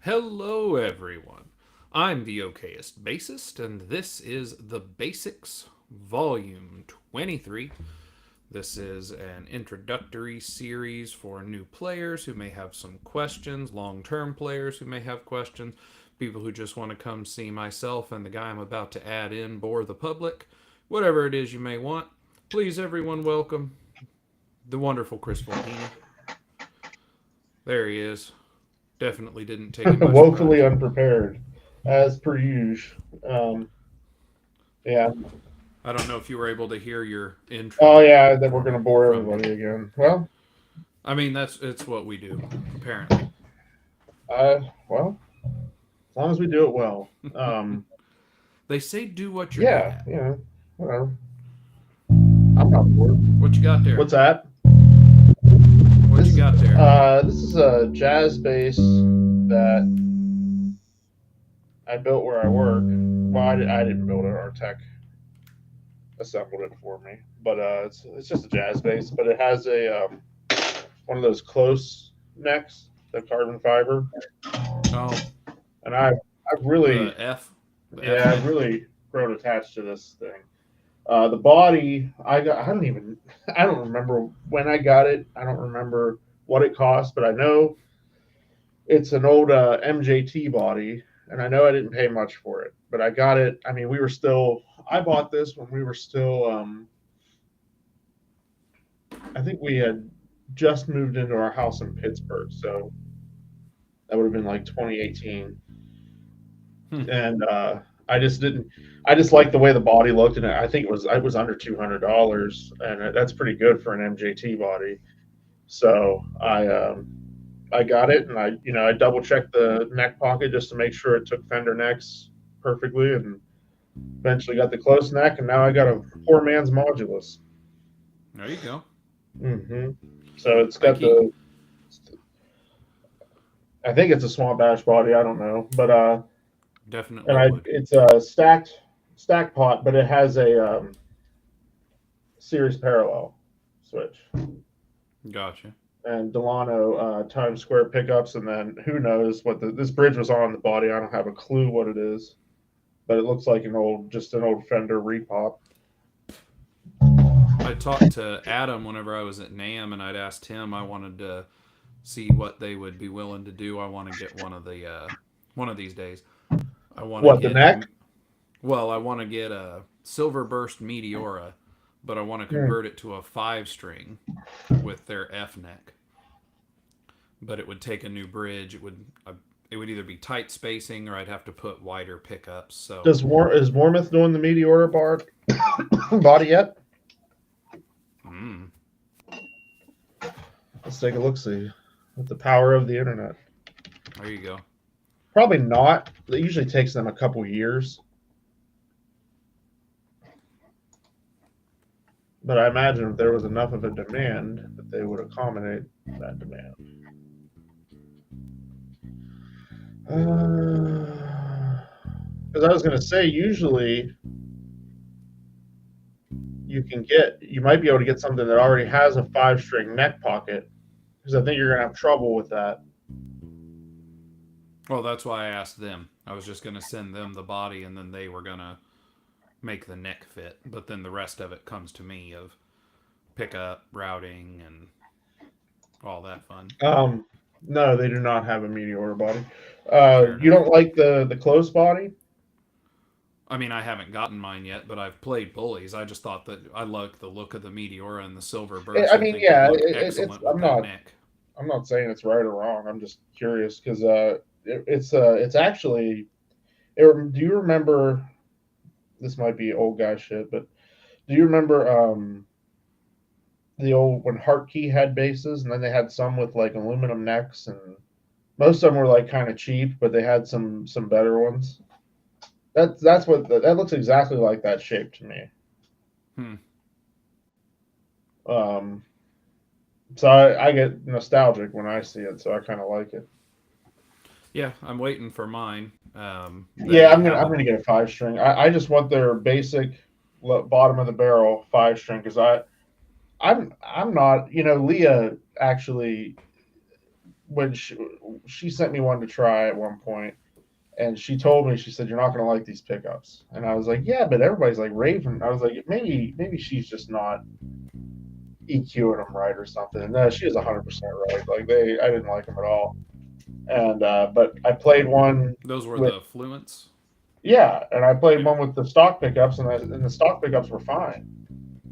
Hello, everyone. I'm the okayest bassist, and this is the BASSics Volume 23. This is an introductory series for new players who may have some questions, long term players who may have questions, people who just want to come see myself and the guy I'm about to add in bore the public. Whatever it is you may want, please, everyone, welcome the wonderful Chris Volpini. There he is. Definitely didn't take him by Woefully surprise. unprepared, as per usual. Yeah. I don't know if you were able to hear your Oh intro yeah, that we're from gonna bore from me. everybody again. Well, I mean, it's what we do, apparently. well, as long as we do it well. They say do what you're good Yeah, at. whatever. I'm not bored. What you got there? What's that? What you This is got there? this is a jazz bass that I built where I work. Well, I didn't build it. Our tech assembled it for me, but it's just a jazz bass. But it has a one of those close necks, the carbon fiber, Oh, and I've really the F yeah I've neck. really grown attached to this thing. The body I don't even I don't remember when I got it. I don't remember what it cost, but I know it's an old MJT body, and I know I didn't pay much for it, but I got it. I mean, we were still. I bought this when we were still. I think we had just moved into our house in Pittsburgh, so that would have been like 2018, Hmm. and I just didn't. I just liked the way the body looked, and I think it was under $200, and that's pretty good for an MJT body. So I got it, and I double checked the neck pocket just to make sure it took Fender necks perfectly, and eventually got the close neck, and now I got a poor man's modulus. There you go. hmm So it's I got keep the. I think it's a Swamp Ash body. I don't know, but and definitely I would. it's a stack pot, but it has a series parallel switch Gotcha. and Delano Times Square pickups, and then who knows what this bridge was on the body. I don't have a clue what it is, but it looks like just an old Fender repop. I talked to Adam whenever I was at NAM, and I'd asked him. I wanted to see what they would be willing to do. I want to get one of these days. I want to What the get neck? I want to get a Silver Burst Meteora, but I want to Hmm. convert it to a 5 string with their F neck. But it would take a new bridge. It would either be tight spacing or I'd have to put wider pickups. So Is Warmouth doing the Meteora body yet? mm, Let's take a look. See, with the power of the internet. there you go. Probably not. It usually takes them a couple years, but I imagine if there was enough of a demand that they would accommodate that demand. Because I was going to say, usually you might be able to get something that already has a 5 string neck pocket, because I think you're going to have trouble with that. Well, that's why I asked them. I was just going to send them the body, and then they were going to make the neck fit. But then the rest of it comes to me of pickup, routing, and all that fun. Um, no, they do not have a Meteor body. Fair You enough. don't like the close body? I mean, I haven't gotten mine yet, but I've played bullies. I just thought that I liked the look of the Meteora and the Silver Burst. I I mean, think they'd yeah, look it's. excellent with that neck. I'm not saying it's right or wrong. I'm just curious because it's actually. Do you remember? This might be old guy shit, but do you remember the old when Hartkey had bases, and then they had some with like aluminum necks, and most of them were like kind of cheap, but they had some better ones. That's what that looks exactly like that shape to me. Hmm. Um, so I get nostalgic when I see it, so I kind of like it. Yeah, I'm waiting for mine. Yeah, They I'm have a gonna get a 5 string. I just want their basic bottom of the barrel 5 string because I'm not, Leah actually, when she sent me one to try at one point, and she told me, she said, "You're not gonna like these pickups," and I was like, "Yeah, but everybody's like raving." I was like, maybe she's just not EQing them right or something. And no, she was 100% right. Like I didn't like them at all. And but I played one those were with, the Fluents, yeah, and I played yeah, one with the stock pickups, and the stock pickups were fine.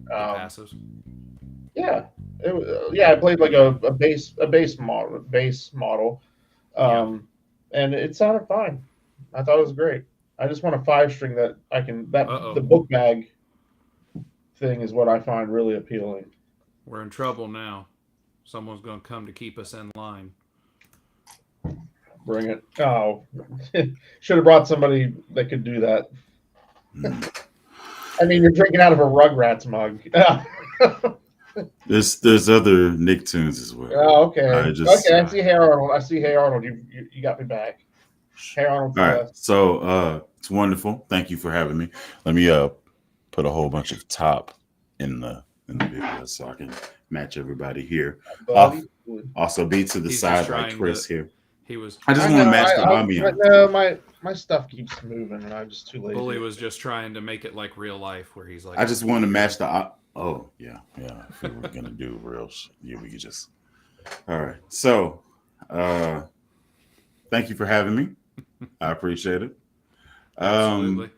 the Um, passives. yeah, yeah, I played like a base model, Yeah. um, and it sounded fine. I thought it was great. I just want a 5 string that I can. That Uh oh, the book bag thing is what I find really appealing. we're in trouble now. Someone's gonna come to keep us in line. Bring it. Oh, should have brought somebody that could do that. Mm. I mean, you're drinking out of a Rugrats mug. There's other Nicktoons as well. Oh, I okay. just Okay, I Ah, see Hey Arnold. I see Hey Arnold. You got me back. Hey Arnold's all the right. best. So it's wonderful. Thank you for having me. Let me put a whole bunch of top in the video so I can match everybody here. Off Buddy. also be to the he's just side like trying to. Chris here. He was I just I want to know. match the But ambiance. no, my stuff keeps moving, and I'm just too lazy. Bully was just trying to make it like real life, where he's like, I just want to match the. Oh yeah, yeah. If we were gonna do real, yeah, we could just. All right. So, thank you for having me. I appreciate it. absolutely. Um,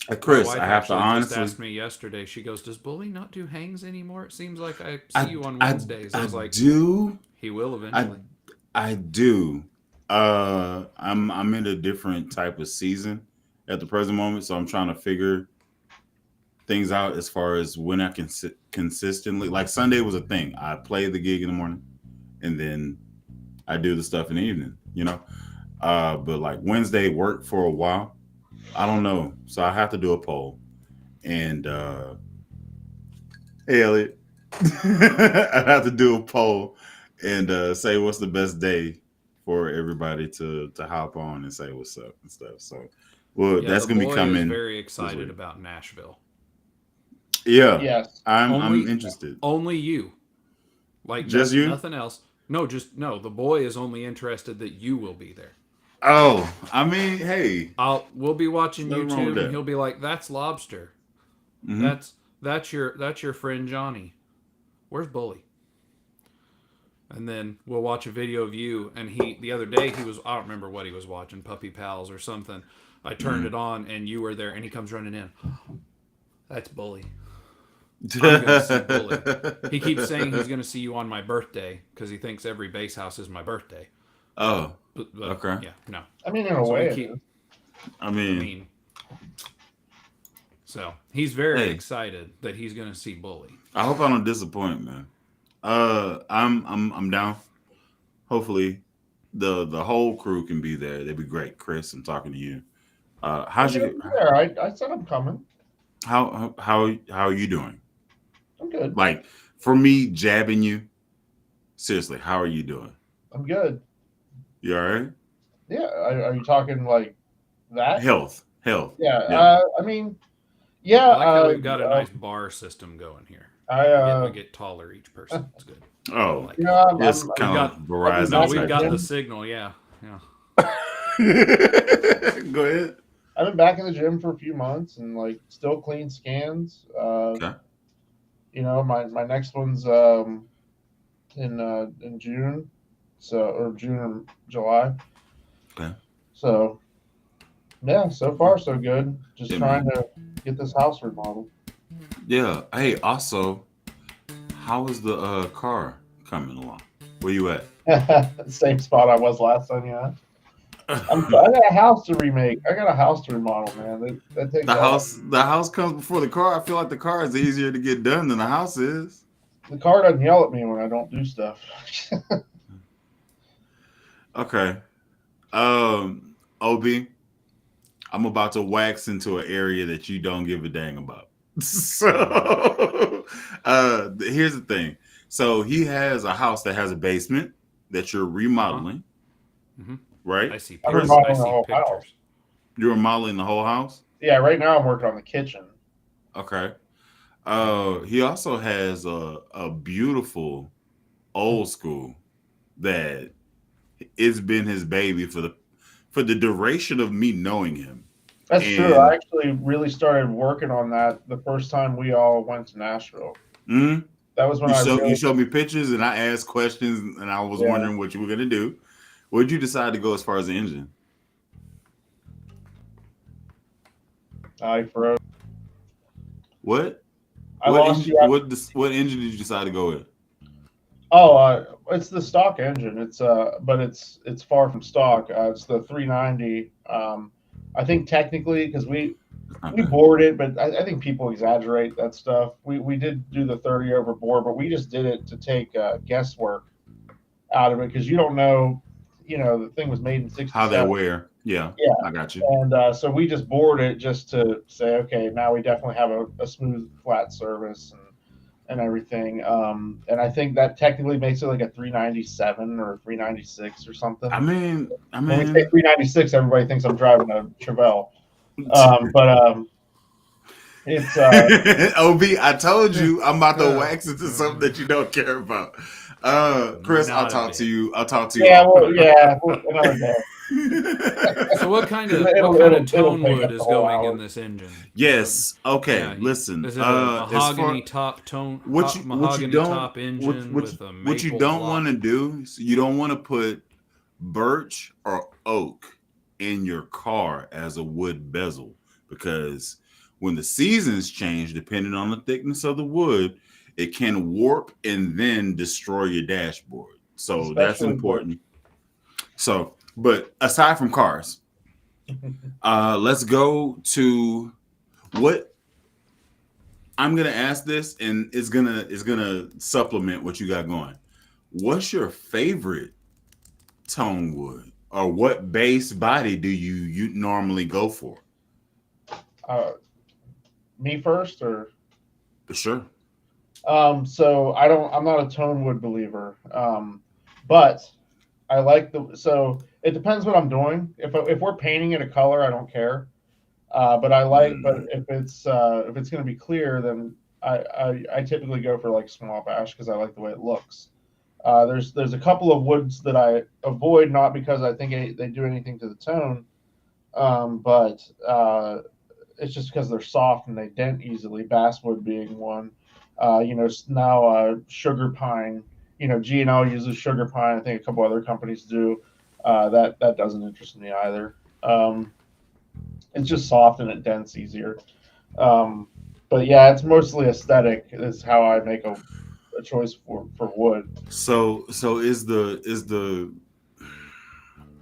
My Chris, wife I have to actually just honestly. asked me yesterday. She goes, "Does Bully not do hangs anymore? It seems like I see I you on I Wednesdays." I I was like, do. "He will I eventually." I do. I'm in a different type of season at the present moment, so I'm trying to figure things out as far as when I can consistently. Like Sunday was a thing. I play the gig in the morning, and then I do the stuff in the evening. But like Wednesday worked for a while. I don't know, so I have to do a poll. And hey, Elliot, I have to do a poll and say what's the best day for everybody to hop on and say what's up and stuff. So, well, Yeah, that's the gonna be boy is coming very this excited week. about Nashville. Yeah, Yes. I'm Only, interested. only you. Like Just you? nothing else. No, just no. The boy is only interested that you will be there. Oh, I mean, hey, We'll be there's watching nothing wrong with YouTube, and that. he'll be like, "That's Lobster. Hmm. That's your friend Johnny. Where's Bully?" And then we'll watch a video of you. And the other day he was, I don't remember what he was watching, Puppy Pals or something. I turned Hmm. it on and you were there, and he comes running in. That's Bully. I'm gonna see Bully. He keeps saying he's gonna see you on my birthday because he thinks every base house is my birthday. Oh, But okay. yeah, no. I mean, in a So we way, it keep. is. I I mean, mean, so he's very hey, excited that he's gonna see Bully. I hope I don't disappoint, man. I'm down. Hopefully, the whole crew can be there. They'd be great. Chris, I'm talking to you. I'm How's gonna you? be there. I said I'm coming. How are you doing? I'm good. Like for me, jabbing you. Seriously, how are you doing? I'm good. You all right? Yeah. Are you talking like that? Health. Yeah. Yeah. I mean, yeah. I like how we've got a nice bar system going here. I We get taller each person. It's good. I Oh, like you it. know, it's We've kind of got like I've been no, Verizon back in we've the type got the thing. gym. signal. Yeah, yeah. Go ahead. I've been back in the gym for a few months and like still clean scans. Okay. My next one's in June, so or June or July. Okay. So yeah, so Okay. far so good. Just Yeah, trying man. to get this house remodeled. Yeah. Hey, also, how is the car coming along? Where you at? Same spot I was last time. Yeah, I got a house to remake. I got a house to remodel, man. That takes The all my. house comes before the car. I feel like the car is easier to get done than the house is. The car doesn't yell at me when I don't do stuff. Okay. Ob, I'm about to wax into an area that you don't give a dang about. So, here's the thing. So he has a house that has a basement that you're Uh huh. remodeling. Mm-hmm. right? I see I'm pictures. I remodeling the see whole house. pictures. You're remodeling the whole house. Yeah, right now I'm working on the kitchen. Okay. He also has a beautiful old school that it's been his baby for the duration of me knowing him. That's true. I And actually really started working on that the first time we all went to Nashville. mhm, That was when I you really, showed me pictures and I asked questions and I was yeah, wondering what you were gonna do. What did you decide to go as far as the engine? I froze. What I lost you. what engine did you decide to go with? Oh, it's the stock engine. But it's far from stock. It's the 390. I think technically because It's not we bad. bored it, but I think people exaggerate that stuff. We did do the 30 over bore, but we just did it to take guesswork out of it because you don't know. The thing was made in How they '67. wear. Yeah, Yeah, I got you. and so we just bored it just to say, okay, now we definitely have a smooth, flat service and everything. And I think that technically makes it like a 397 or 396 or something. I When we say mean 396, everybody thinks I'm driving a Chevelle. But it's OB, I told you I'm about to Uh, wax into something that you don't care about. Chris, Not a bit. I'll talk to you yeah, off. well, yeah, another day. So what kind of It'll tone take wood us is a whole going in hour. this engine? Yes. Okay. Yeah. Listen. Is it a As far mahogany top tone, what you mahogany don't top engine with a what you maple don't block? want to do is you don't want to put birch or oak in your car as a wood bezel because when the seasons change, depending on the thickness of the wood, it can warp and then destroy your dashboard. So that's Especially Butch. important. So, but aside from cars, let's go to what I'm gonna ask this, and it's gonna supplement what you got going. What's your favorite tone wood, or what base body do you normally go for? Uh, Me first, or For sure. so I'm not a tone wood believer. But I like so it depends what I'm doing. If we're painting it a color, I don't care. But if it's going to be clear, then I typically go for like small bash because I like the way it looks. There's a couple of woods that I avoid, not because I think they do anything to the tone, but it's just because they're soft and they dent easily. Basswood being one. Now sugar pine. G&L uses sugar pine. I think a couple other companies do. That doesn't interest me either. It's just soft and it dents easier. But yeah, it's mostly aesthetic. Is how I make a choice for wood. So is the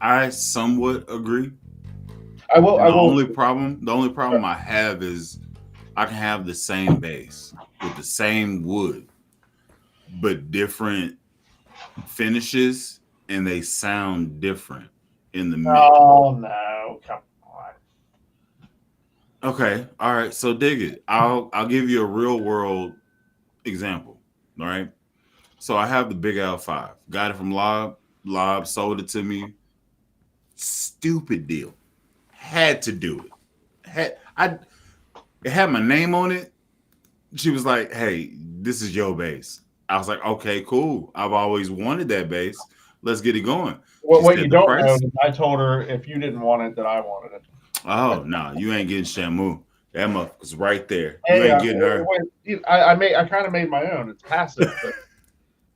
I somewhat agree. I will. And I will. the only problem I have is I can have the same base with the same wood, but different finishes, and they sound different in the mix. Oh no! Come on. Okay, all right. So dig it. I'll give you a real world example. All right. So I have the Big L5. Got it from Lob. Lob sold it to me. Stupid deal. Had to do it. It had my name on it. She was like, "Hey, this is your base." I was like, "Okay, cool. I've always wanted that base. Let's get it going." She What you said the don't know price. is I told her if you didn't want it, that I wanted it. Oh no, you ain't getting Shamu. That motherfucker's right there. You Hey, ain't getting her. I kind of made my own. It's passive, but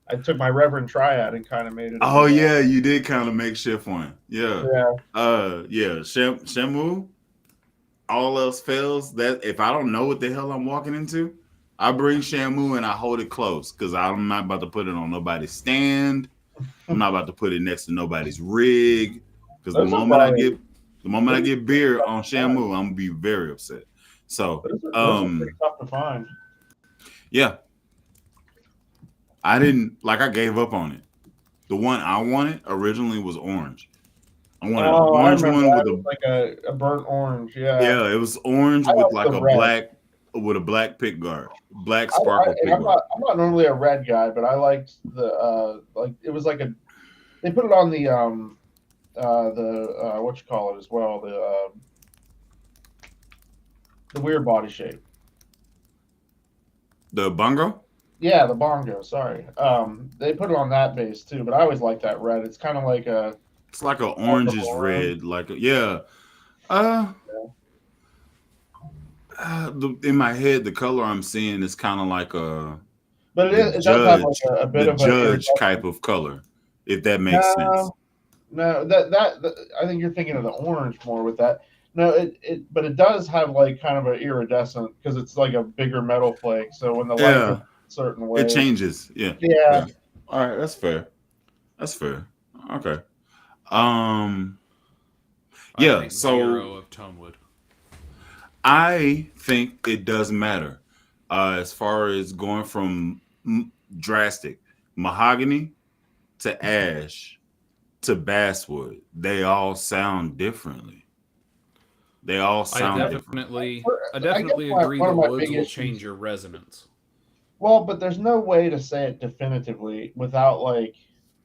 I took my Reverend Triad and kind of made it. Oh yeah, you did kind of make shit for him. Yeah. Yeah. Yeah. Shamu. All else fails. That if I don't know what the hell I'm walking into, I bring Shamu and I hold it close because I'm not about to put it on nobody's stand. I'm not about to put it next to nobody's rig. Because Those are probably the moment I those get beer on Shamu, I'm gonna be very upset. So those are pretty tough to find. yeah. I gave up on it. The one I wanted originally was orange. I wanted an Oh, I orange remember one that. with It was like a burnt orange. Yeah. yeah, it was orange I with like like the a red. black pick guard, black sparkle pick I'm guard. not normally a red guy, but I liked the like it was like they put it on the what you call it as well, the weird body shape. The bongo. Yeah, the bongo. Sorry, they put it on that base too, but I always like that red. It's kind of like a It's like a darker orangish orange. red, like a, yeah. Uh, in my head, the color I'm seeing is kind of like But the it does have like judge, a the bit of a judge type iridescent. of color, if that makes sense. No, no, I think you're thinking of the orange more with that. No, but it does have like kind of an iridescent because it's like a bigger metal flake. So when the light hits Yeah, a certain it way, changes. Yeah, yeah, yeah. All right, that's fair. That's fair. Okay. Um. I Yeah. think So zero of Tonewood. I think it does matter, as far as going from drastic mahogany to ash to basswood. They all sound differently. They all I sound different. definitely, I I guess definitely agree one the of my woods big will change issues. your resonance. Well, but there's no way to say it definitively without like,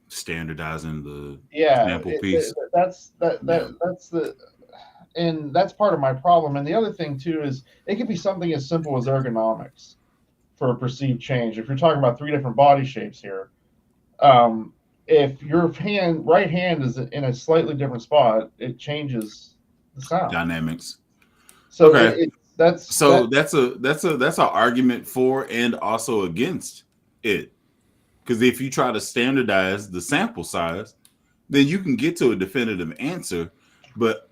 Standardizing the yeah, sample piece. Yeah. that's the and that's part of my problem. And the other thing too is it could be something as simple as ergonomics for a perceived change. If you're talking about three different body shapes here, um, if your right hand is in a slightly different spot, it changes the sound. Dynamics. So Okay. that's So that's an argument for and also against it. Because if you try to standardize the sample size, then you can get to a definitive answer. But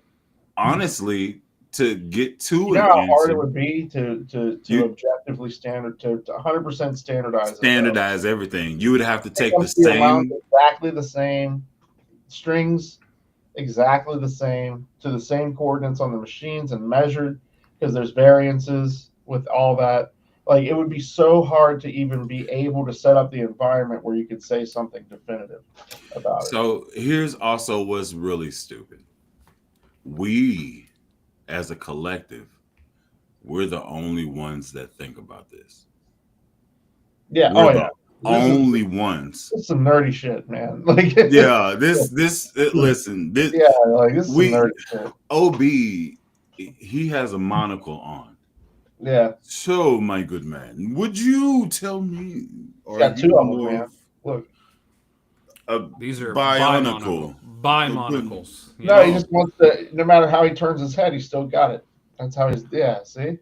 honestly, to get you to know an how hard it answer, would be to you objectively standard to 100% standardize it though. standardize everything. You would have to It take the comes to the amount same. exactly the same, strings exactly the same to the same coordinates on the machines and measured because there's variances with all that. Like it would be so hard to even be able to set up the environment where you could say something definitive about it. So here's also what's really stupid. We, as a collective, we're the only ones that think about this. Yeah. We're Oh yeah. the This is only ones. this is some nerdy shit, man. Like Yeah, listen, this yeah, like this is some we nerdy shit. OB, he has a monocle on. Yeah. So, my good man, would you tell me, He's are got you two of them, more man. of Look. a These are bionicle? bimonocles. You No, he know, Oh, just wants to no matter how he turns his head, he still got it. That's how he's yeah, see?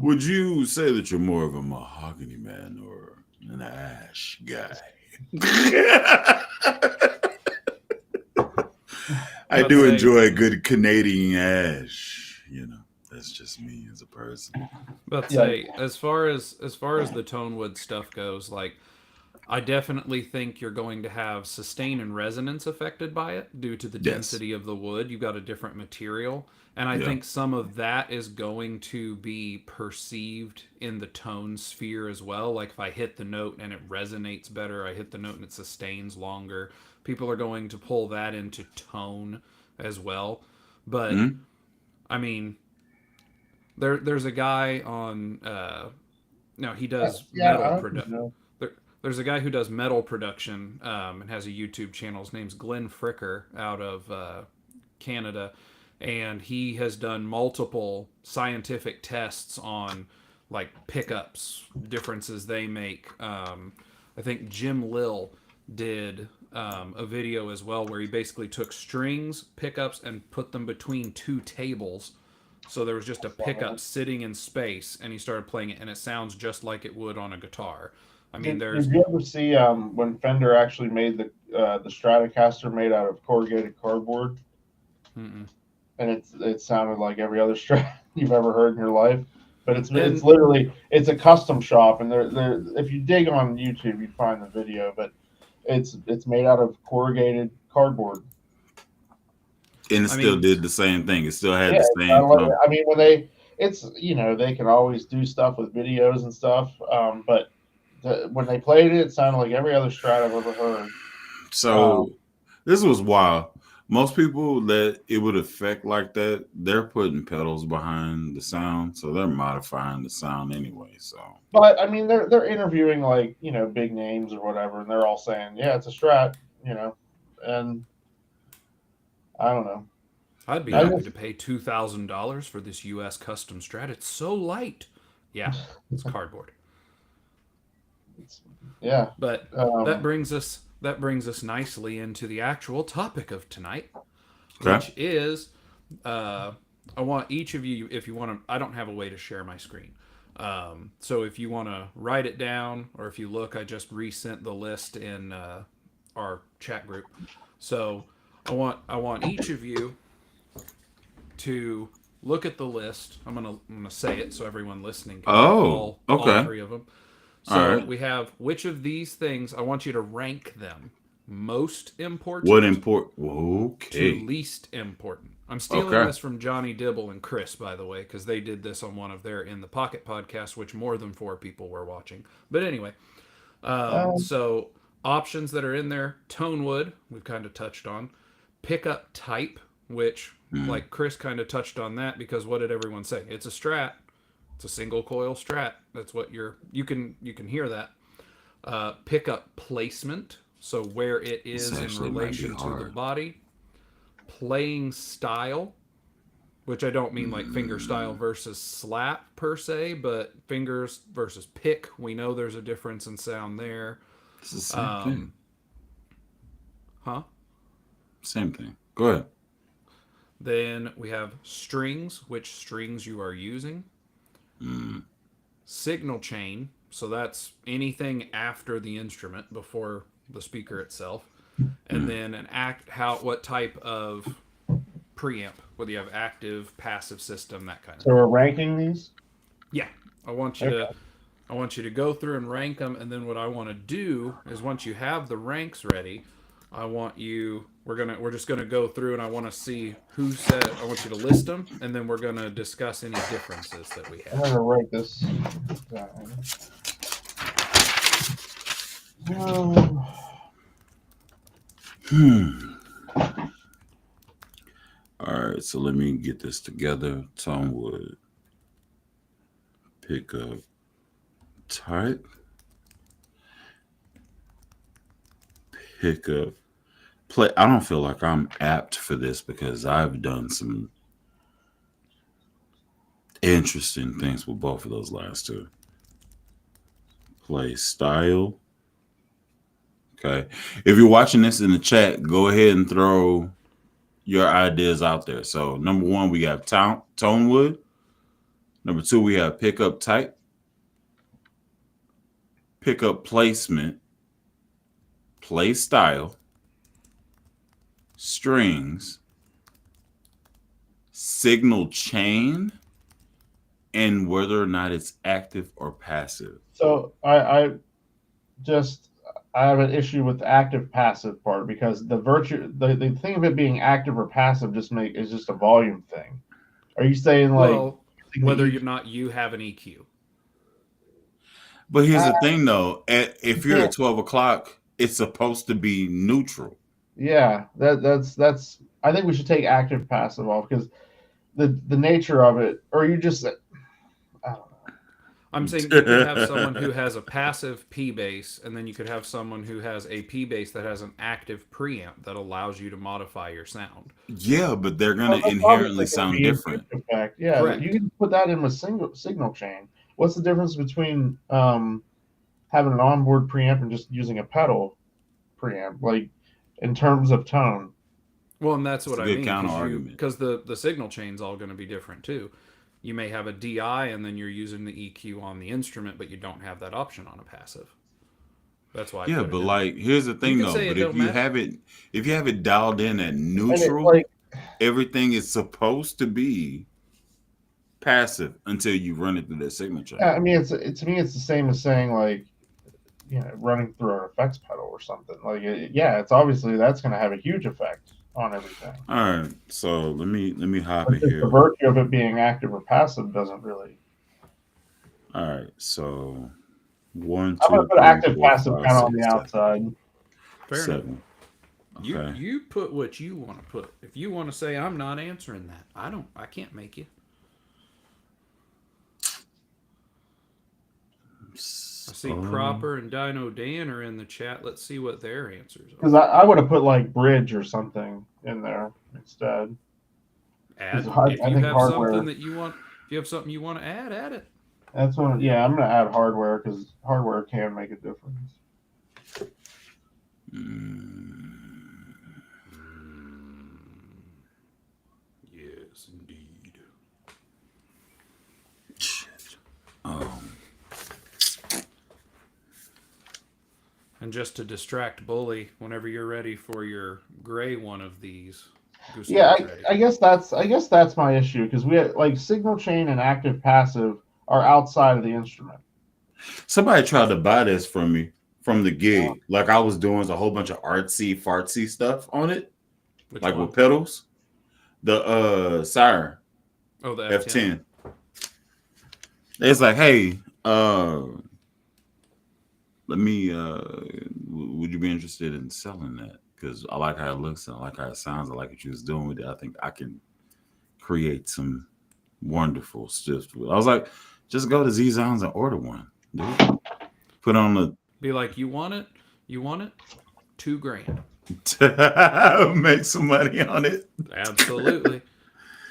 would you say that you're more of a mahogany man or an ash guy? I but do say, enjoy a good Canadian ash. That's just me as a person. but Yeah. say, as far as the Tonewood stuff goes, like I definitely think you're going to have sustain and resonance affected by it due to the Yes. density of the wood. You've got a different material. And I Yeah. think some of that is going to be perceived in the tone sphere as well. Like if I hit the note and it resonates better, I hit the note and it sustains longer. People are going to pull that into tone as well. But Mhm. I mean, there's a guy on no, he does Yeah, metal I don't production. know. There's a guy who does metal production and has a YouTube channel. His name's Glenn Fricker out of Canada, and he has done multiple scientific tests on like pickups, differences they make. I think Jim Lill did a video as well where he basically took strings, pickups, and put them between two tables. So there was just a pickup sitting in space, and he started playing it, and it sounds just like it would on a guitar. I mean, Did there's you ever see when Fender actually made the Stratocaster made out of corrugated cardboard, mm-mm. and it sounded like every other Strat you've ever heard in your life? But it's And literally it's a custom shop, and they're if you dig on YouTube, you'd find the video. But it's made out of corrugated cardboard. And it I still mean, did the same thing. It still had Yeah, the same tone. I mean when they it's they can always do stuff with videos and stuff, but when they played it, it sounded like every other Strat I've ever heard. Um, So this was wild. Most people that it would affect like that, they're putting pedals behind the sound, so they're modifying the sound anyway. So but I mean, they're interviewing like big names or whatever, and they're all saying, "Yeah, it's a Strat," and I don't know. I'd be I happy just to pay $2,000 for this U.S. custom strat. It's so light. Yeah, it's cardboard. it's, yeah. But that Um, brings us nicely into the actual topic of tonight, Okay. which is I want each of you, if you want to, I don't have a way to share my screen. So if you want to write it down, or if you look, I just resent the list in our chat group. So I want each of you to look at the list. I'm gonna say it so everyone listening can get Oh, all okay. three of them. All So right. we have which of these things I want you to rank them most What important import? to Okay. least important. I'm stealing Okay. this from Johnny Dibble and Chris, by the way, because they did this on one of their In the Pocket podcasts, which more than 4 people were watching. But anyway, um, so options that are in there: Tonewood, we've kind of touched on. Pickup type, which Mm. like Chris kind of touched on that because what did everyone say? It's a strat. It's a single coil strat. That's what you can hear that. Pickup placement, so where it This is in actually might be relation to the hard. body. Playing style, which I don't mean like finger style Mm. versus slap per se, but fingers versus pick. We know there's a difference in sound there. It's the same thing. Um, huh? Same thing. Go ahead. Then we have strings, which strings you are using. Mm. Signal chain, so that's anything after the instrument before the speaker itself. And Mm. then what type of preamp, whether you have active, passive system, that kind of so thing. we're ranking these. Yeah, I want you to Okay. I want you to go through and rank them, and then what I want to do is once you have the ranks ready, I want you we're just gonna go through and I want to see who said I want you to list them, and then we're gonna discuss any differences that we I'm have. gonna write this down. Um, Hmm. All right. So let me get this together. Tonewood. Pick up type. Pick up play. I don't feel like I'm apt for this because I've done some interesting things with both of those last two. Play style. Okay. If you're watching this in the chat, go ahead and throw your ideas out there. So number one, we have Tonewood. Number two, we have pickup type, pickup placement, play style, strings, signal chain, and whether or not it's active or passive. so I just I have an issue with the active passive part because the thing of it being active or passive is just a volume thing. Are you saying like Well, using the whether or EQ? not you have an EQ. But here's Uh, the thing though, if you're yeah, at 12 o'clock, it's supposed to be neutral. yeah. That's. I think we should take active passive off because the nature of it, or you just I don't know. I'm saying you could have someone who has a passive P bass, and then you could have someone who has a P bass that has an active preamp that allows you to modify your sound. Yeah, but they're going Well, to that's obviously inherently going to sound be a huge different. effect. Yeah, you Correct. can put that in a single signal chain. What's the difference between having an onboard preamp and just using a pedal preamp, like in terms of tone? Well, and that's It's what a I good mean counter because argument. the signal chain's all going to be different too. You may have a DI and then you're using the EQ on the instrument, but you don't have that option on a passive. That's why I Yeah, put it but in there. like here's the You thing could though, say but it don't matter. if you have it dialed in at And it neutral, like everything is supposed to be passive until you run it through that signal chain. I mean, to me, it's the same as saying like running through an effects pedal or something. Like yeah, it's obviously that's going to have a huge effect on everything. All right, so let me hop But in just the here. virtue of it being active or passive doesn't really. All right, so one, I'm going to two, put three, active four, passive five, kind of on the six, outside. Fair enough. seven. You Okay. you put what you want to put. If you want to say I'm not answering that, I can't make you. I see Cropper and Dino Dan are in the chat. Let's see what their answers are. Because I would have put like bridge or something in there instead. Add I if you think have hardware. something that you want. If you have something you want to add it. That's one. Yeah, I'm gonna add hardware because hardware can make a difference. Yes, indeed. Shit. And just to distract Bully, whenever you're ready for your gray one of these, Yeah, I guess that's my issue because we have, like signal chain and active passive are outside of the instrument. Somebody tried to buy this from me from the gig. Like I was doing a whole bunch of artsy fartsy stuff on it. Which like one? with pedals. The Siren. Oh, the F10. It's like, hey, let me would you be interested in selling that? Because I like how it looks and I like how it sounds. I like what you was doing with it. I think I can create some wonderful stuff. I was like, just go to Z Zones and order one, dude. Put on the be like, you want it? You want it? $2,000. make some money on it. Absolutely.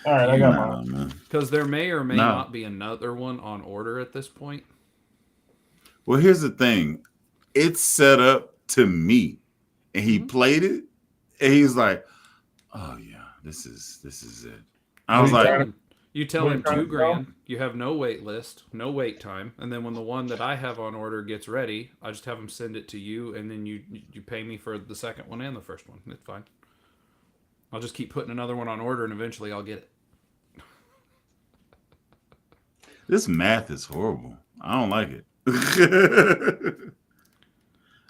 All right, I got mine. Because there may or may not be another one on order at this point. Well, here's the thing. It's set up to me. And he played it. And he's like, oh yeah, this is it. I was like, you tell him $2,000, you have no wait list, no wait time, and then when the one that I have on order gets ready, I just have him send it to you, and then you pay me for the second one and the first one. It's fine. I'll just keep putting another one on order, and eventually I'll get it. This math is horrible. I don't like it.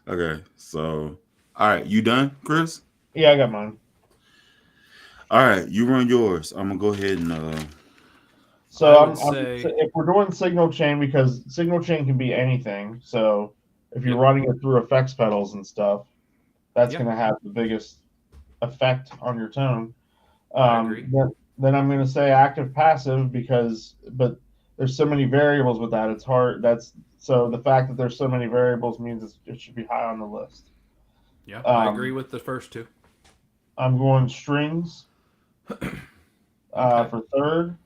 Okay, so all right, you done, Chris? Yeah, I got mine. All right, you run yours. I'm gonna go ahead and. So if we're doing signal chain, because signal chain can be anything. So if you're running it through effects pedals and stuff, that's going to have the biggest effect on your tone. I agree. Then I'm going to say active passive but there's so many variables with that. It's hard. So the fact that there's so many variables means it should be high on the list. Yeah, I agree with the first two. I'm going strings for third.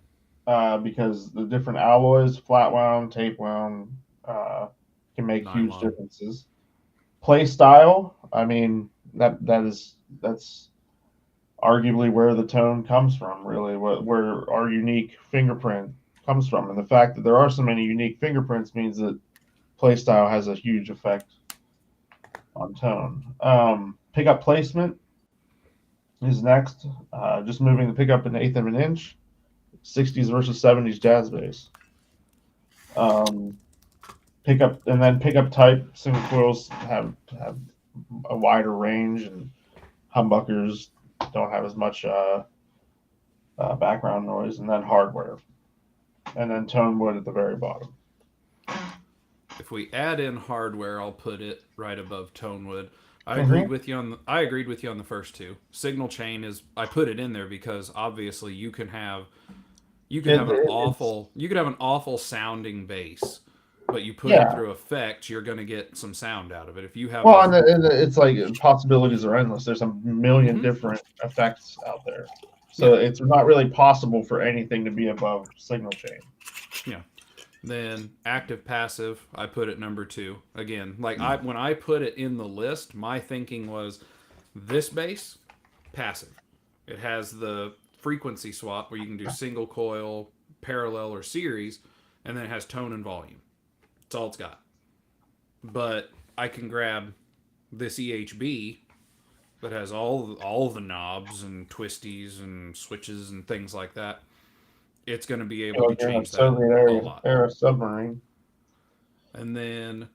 Because the different alloys, flat wound, tape wound, can make huge differences. Play style, I mean, that's arguably where the tone comes from, really, where our unique fingerprint comes from. And the fact that there are so many unique fingerprints means that play style has a huge effect on tone. Pickup placement is next. Just moving the pickup an eighth of an inch. 60s versus 70s jazz bass. Pickup type. Single coils have a wider range, and humbuckers don't have as much background noise. And then hardware, and then tone wood at the very bottom. If we add in hardware, I'll put it right above tone wood. I agreed with you on the first two. Signal chain I put it in there because obviously you could have an awful sounding bass, but you put it through effects, you're going to get some sound out of it. If you have it's like possibilities are endless. There's a million different effects out there, so it's not really possible for anything to be above signal chain. Yeah. Then active passive, I put it number 2. Again, when I put it in the list, my thinking was this bass passive. It has the frequency swap where you can do single coil, parallel, or series, and then it has tone and volume. That's all it's got. But I can grab this EHB that has all the knobs and twisties and switches and things like that. It's going to be able to change that a lot. Era submarine. And then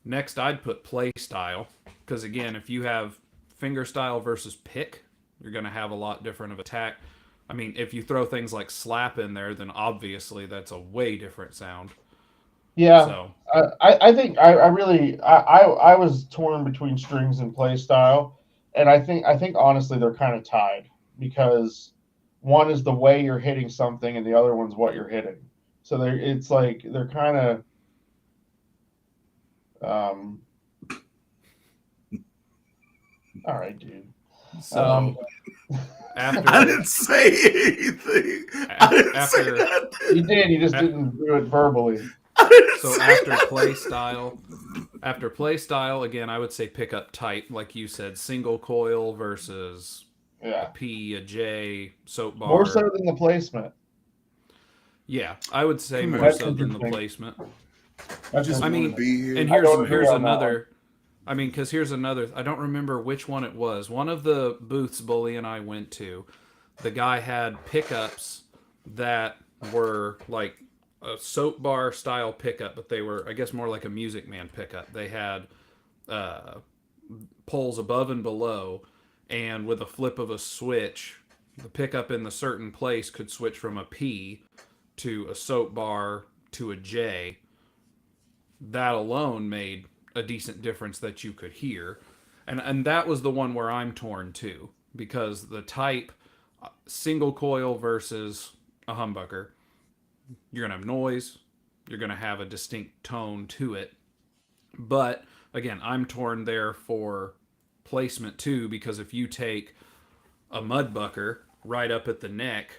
next I'd put play style, because again, if you have finger style versus pick, you're going to have a lot different of attack. I mean, if you throw things like slap in there, then obviously that's a way different sound. Yeah, so I think I was torn between strings and play style, and I think honestly they're kind of tied because one is the way you're hitting something, and the other one's what you're hitting. So they're kind of Um, all right, dude. So after I didn't say anything. I didn't say after nothing. You did. You just a- didn't do it verbally. I didn't so say after play style again, I would say pickup type, like you said, single coil versus a Yeah. P, a J, soap More so bar. than the placement. Yeah, I would say Come more here. That's so than the interesting. placement. You That's just I want mean, to be here. and I don't agree here's on that one. another. I mean, because here's another. I don't remember which one it was. One of the booths Bully and I went to, the guy had pickups that were like a soap bar style pickup, but they were, I guess, more like a Music Man pickup. They had uh, poles above and below, and with a flip of a switch, the pickup in the certain place could switch from a P to a soap bar to a J. That alone made a decent difference that you could hear. And that was the one where I'm torn too, because the type single coil versus a humbucker, you're going to have noise, you're going to have a distinct tone to it. But again, I'm torn there for placement too, because if you take a mudbucker right up at the neck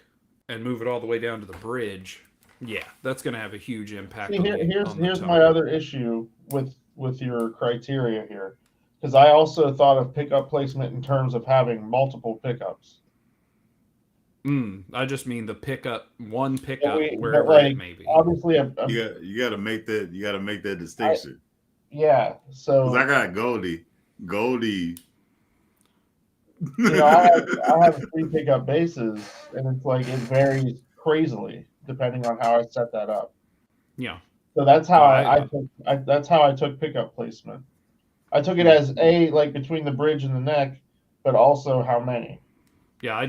and move it all the way down to the bridge, yeah, that's going to have a huge impact See, on the here's my tone. other issue with your criteria here, because I also thought of pickup placement in terms of having multiple pickups. I just mean the pickup, one But pickup but wherever it like may be. obviously, You got to make that. You got to make that I distinction. yeah. Cause I So got Goldie. I have three pickup bases, and it's like it varies crazily depending on how I set that up. Yeah. So that's No, how I that's how I took pickup placement. I took it hmm. as a like between the bridge and the neck, but also how many. Yeah,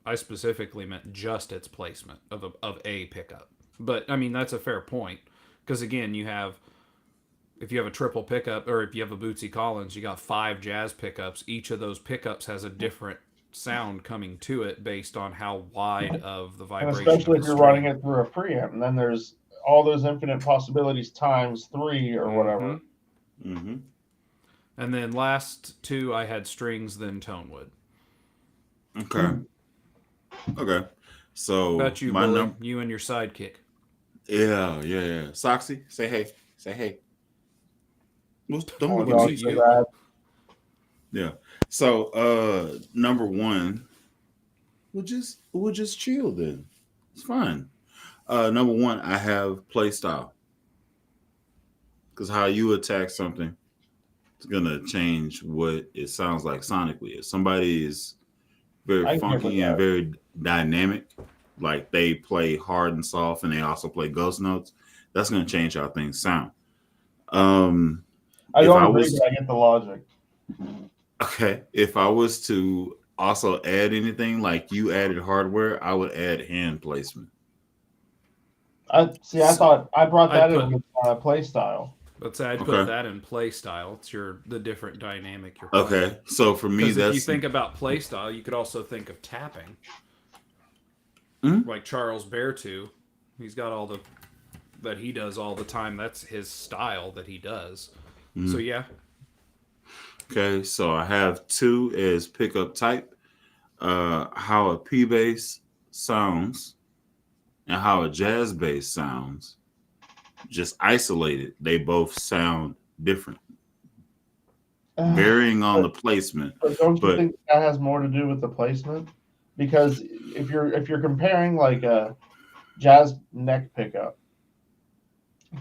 I specifically meant just its placement of a pickup. But I mean that's a fair point because again, you have if you have a triple pickup or if you have a Bootsy Collins, you got 5 jazz pickups. Each of those pickups has a different sound coming to it based on how wide of the And vibration of especially the if you're running string. it through a preamp, and then there's all those infinite possibilities times three or Mm-hmm. whatever. Mm-hmm. And then last two, I had strings, then tonewood. Okay. Okay. So About you, my Bully. number. You and your sidekick. Yeah. Soxy, say hey. Say hey. Don't Oh, look he at was Dog at me. so you. bad. Yeah. So number one, we'll just chill then. It's fine. Number one, I have play style. Because how you attack something is gonna change what it sounds like sonically. If somebody is very I can get with funky and that. very dynamic, like they play hard and soft and they also play ghost notes, that's gonna change how things sound. Um I if don't I agree, was but I get the logic. okay, if I was to also add anything like you added hardware, I would add hand placement. I see. I So, thought I brought I'd that in put with play style. let's say I'd put okay. that in play style. It's the different dynamic you're playing. Okay. So for me Because if you that's think about play style, you could also think of tapping, Mhm. like Charles Bertu. He's got all the that he does all the time. That's his style that he does. So Mhm. yeah, Okay, so I have two as pickup type. How a P bass sounds and how a jazz bass sounds, just isolated, they both sound different, varying on the But placement. don't you But think that has more to do with the placement? Because if you're comparing like a jazz neck pickup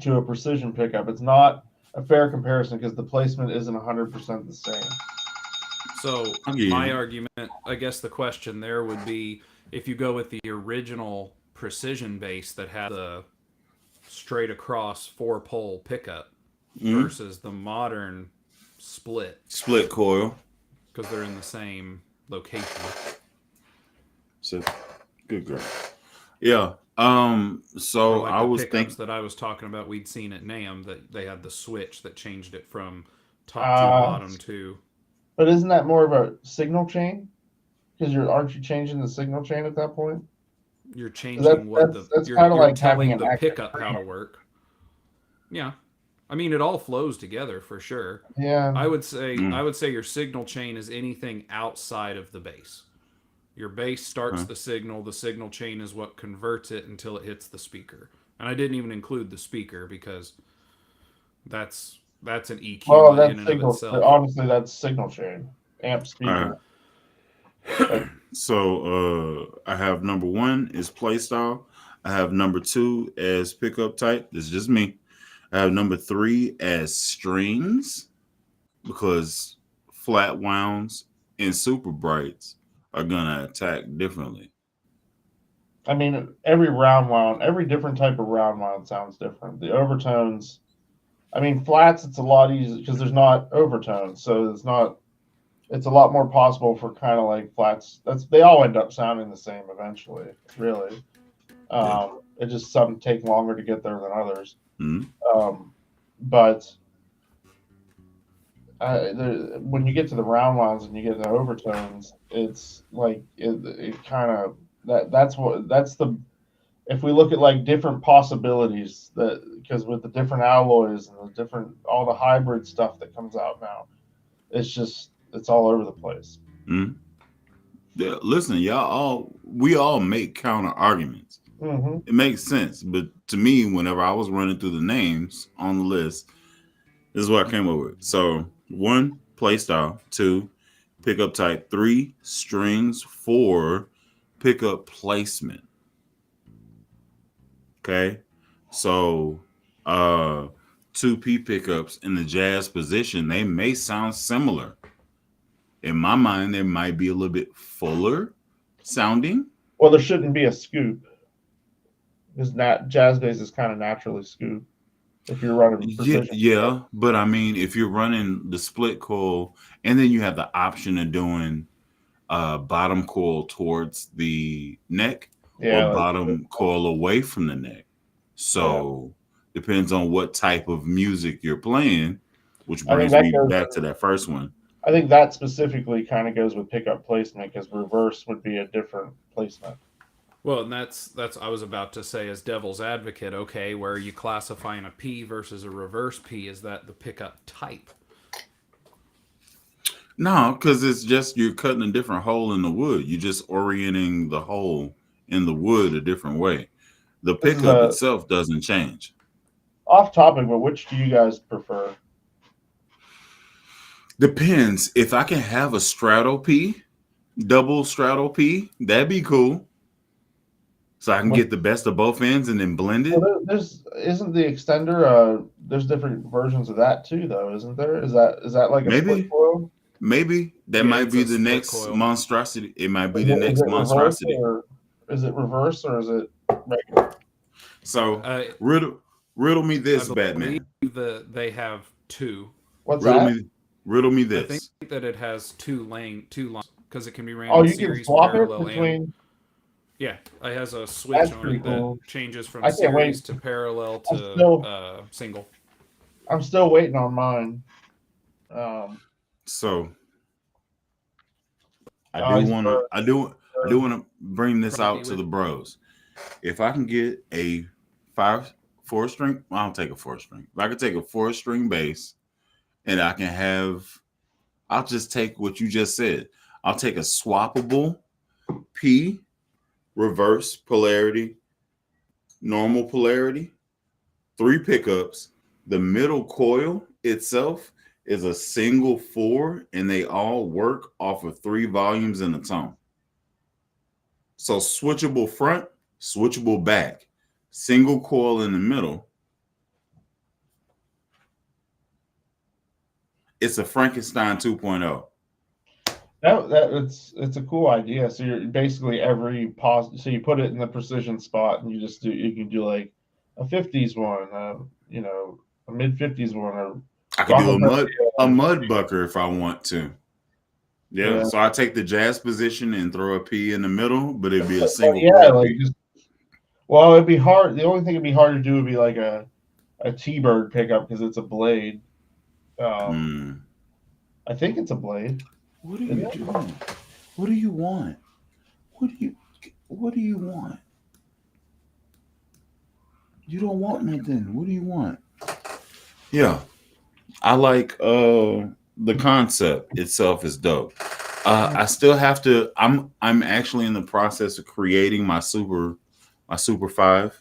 to a precision pickup, it's not a fair comparison because the placement isn't 100% the same. so my again, argument, I guess the question there would be if you go with the original precision bass that had the straight across 4 pole pickup mhm, versus the modern split split coil. because they're in the same location. So good girl. Yeah. Or So like I the was pickups thinking. that I was talking about, we'd seen at NAM that they had the switch that changed it from top to Uh, bottom to. but isn't that more of a signal chain? Because you're aren't you changing the signal chain at that point? You're 'Cause changing what the that's kind of you're like having telling an the active pickup how to preamp. work. Yeah, I mean, it all flows together for sure. Yeah. I would say your signal chain is anything outside of the bass. Your bass starts Okay. the signal chain is what converts it until it hits the speaker. And I didn't even include the speaker because that's an Well, EQ in that's and of signal. itself. Honestly, that's signal chain, amp All right. speaker. That, So I have number one is play style. I have number two as pickup type. This is just me. I have number three as strings because flat wounds and super brights are gonna attack differently. I mean, every round wound, every different type of round wound sounds different. The overtones. I mean, flats. It's a lot easier because there's not overtones, so it's not. It's a lot more possible for kind of like flats. They all end up sounding the same eventually. Really, Yeah. it just some take longer to get there than others. Mhm. But when you get to the round lines and you get the overtones, it's like it kind of that's the if we look at like different possibilities that because with the different alloys and the different all the hybrid stuff that comes out now, it's all over the place. Mhm. Yeah, listen, we all make counter arguments. Hmm. It makes sense, but to me, whenever I was running through the names on the list, this is what I came up with. So one, play style. Two, pickup type. Three, strings. Four, pickup placement. Okay. So 2P pickups in the jazz position, they may sound similar. In my mind, they might be a little bit fuller sounding. Well, there shouldn't be a scoop because jazz bass is kind of naturally scoop if you're running Yeah, precision. yeah, but I mean, if you're running the split coil, and then you have the option of doing bottom coil towards the neck or Yeah, bottom coil away from the neck. yeah. So depends on what type of music you're playing, which I think brings that me goes. back to that first one. I think that specifically kind of goes with pickup placement because reverse would be a different placement. Well, and that's I was about to say as devil's advocate. Okay, where are you classifying a P versus a reverse P? Is that the pickup type? No, because it's just you're cutting a different hole in the wood. You're just orienting the hole in the wood a different way. The This is pickup a itself doesn't change. off topic, but which do you guys prefer? Depends. If I can have a straddle P, double straddle P, that'd be cool. So I can What, get the best of both ends and then blend well, it. there's isn't the extender. There's different versions of that too, though, isn't there? Is that like a split Maybe, coil? maybe that Yeah, might it's be a the split next coil. monstrosity. It might be Is the it, is next it reverse monstrosity. or is it reverse or is it regular? So I riddle me I this, believe Batman. that they have two. What's Riddle that? me, riddle me I think this. that it has two lines because it can be ran Oh, in you can series, swap it parallel, and between. yeah, it has a switch That's on pretty it that cool. changes from I can't wait. series to parallel I'm to still single. I'm still waiting on mine. Um, So I prefer, I do want to bring this Probably out to with the bros. If I can get a five four string, well, I'll take a four string. If I could take a four string bass and I can have, I'll just take what you just said. I'll take a swappable P, reverse polarity, normal polarity, three pickups. The middle coil itself is a single four, and they all work off of three volumes in a tone. So switchable front, switchable back, single coil in the middle. It's a Frankenstein 2.0. that it's a cool idea. So you're basically every so you put it in the precision spot, and you can do like a '50s one, a mid '50s one, or I could do rock a mud bucker if I want to. Yeah, yeah, so I take the jazz position and throw a P in the middle, but it'd be a but single yeah, coil like P. just well, it'd be hard. The only thing it'd be hard to do would be like a T-bird pickup because it's a blade. Um, Mm. I think it's a blade. What are Isn't you it? doing? What do you want? What do you what do you want? You don't want nothing. What do you want? Yeah, I like the concept itself is dope. I still have to. I'm actually in the process of creating my super five.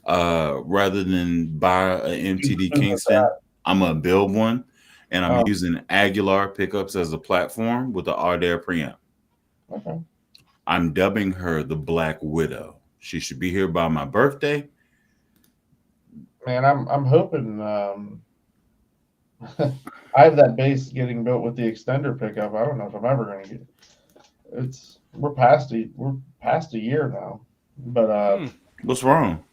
Rather than buy an MTD Who's Kingston, I'm gonna build one, and I'm that? using Aguilar pickups as a platform with the Ardare preamp. Okay. I'm dubbing her the Black Widow. She should be here by my birthday. Man, I'm hoping I have that base getting built with the extender pickup. I don't know if I'm ever gonna get it's we're past a year now. But Hmm. What's wrong?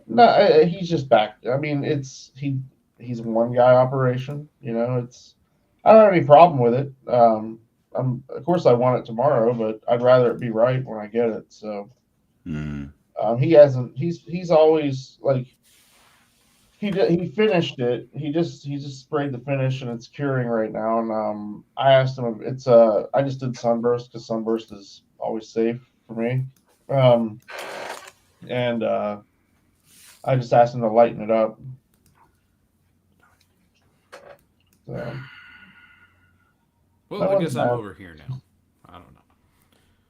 no, he's just back. I mean, he's a one guy operation, you know. It's I don't have any problem with it. Of course I want it tomorrow, but I'd rather it be right when I get it. So Mm, he hasn't he's always like he finished it. He just sprayed the finish and it's curing right now. And I asked him if it's I just did sunburst because sunburst is always safe for me. Um, and I just asked him to lighten it up. So Well, no I one's guess I'm mad. over here now. I don't know.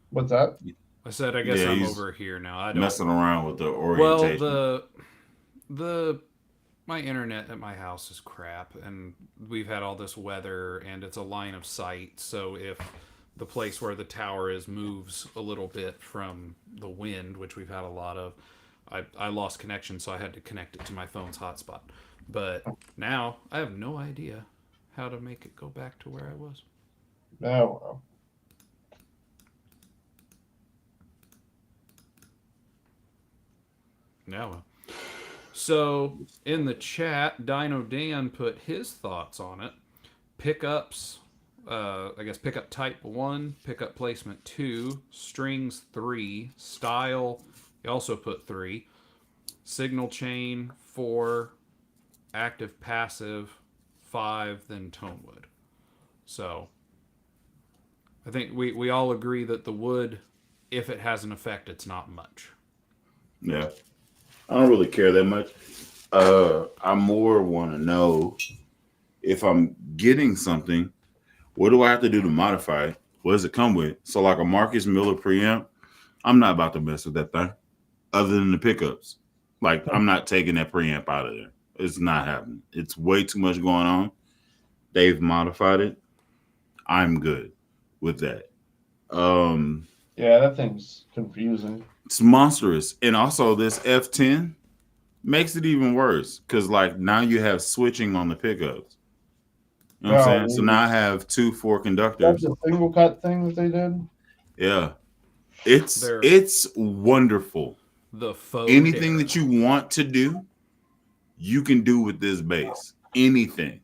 What's that? I said I guess yeah, I'm he's over here now. I don't. messing around with the Well, orientation. the my internet at my house is crap, and we've had all this weather, and it's a line of sight. So if the place where the tower is moves a little bit from the wind, which we've had a lot of, I lost connection, so I had to connect it to my phone's hotspot. But now I have no idea how to make it go back to where I was. No. Well, Now, so in the chat, Dino Dan put his thoughts on it. Pickups, I guess pickup type 1, pickup placement 2, strings 3, style, he also put 3, signal chain 4, active passive 5, then tone wood. So I think we all agree that the wood, if it has an effect, it's not much. Yeah, I don't really care that much. I more want to know if I'm getting something. What do I have to do to modify it? What does it come with? So, like a Marcus Miller preamp, I'm not about to mess with that thing. Other than the pickups, like I'm not taking that preamp out of there. It's not happening. It's way too much going on. They've modified it. I'm good with that. Um, yeah, that thing's confusing. it's monstrous, and also this F10 makes it even worse because like now you have switching on the pickups. You know what I'm Oh, saying? So weird. now I have two four That's conductors. the single cut thing that they did. Yeah, it's They're it's wonderful. the faux Anything dare. that you want to do, you can do with this bass. Anything.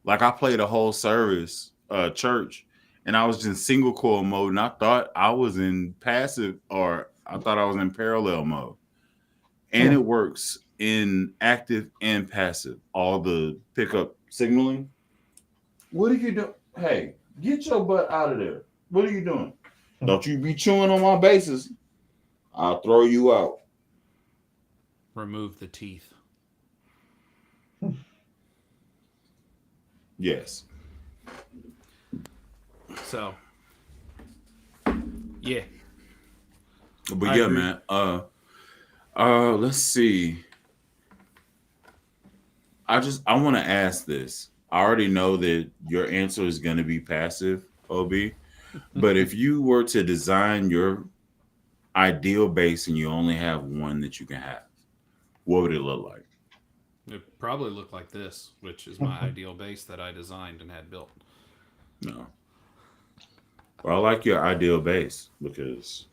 Like I played a whole service, church, and I was in single coil mode, and I thought I was in passive, or I thought I was in parallel mode, and Hmm. it works in active and passive. All the pickup signaling. What are you doing? Hey, get your butt out of there. What are you doing? Don't you be chewing on my bases. I'll throw you out. Remove the teeth. Yes. So, yeah, But I yeah, agree. man. Let's see. I want to ask this. I already know that your answer is going to be passive, OB. But if you were to design your ideal base and you only have one that you can have, what would it look like? It probably looked like this, which is my ideal base that I designed and had built. No. Well, I like your ideal base because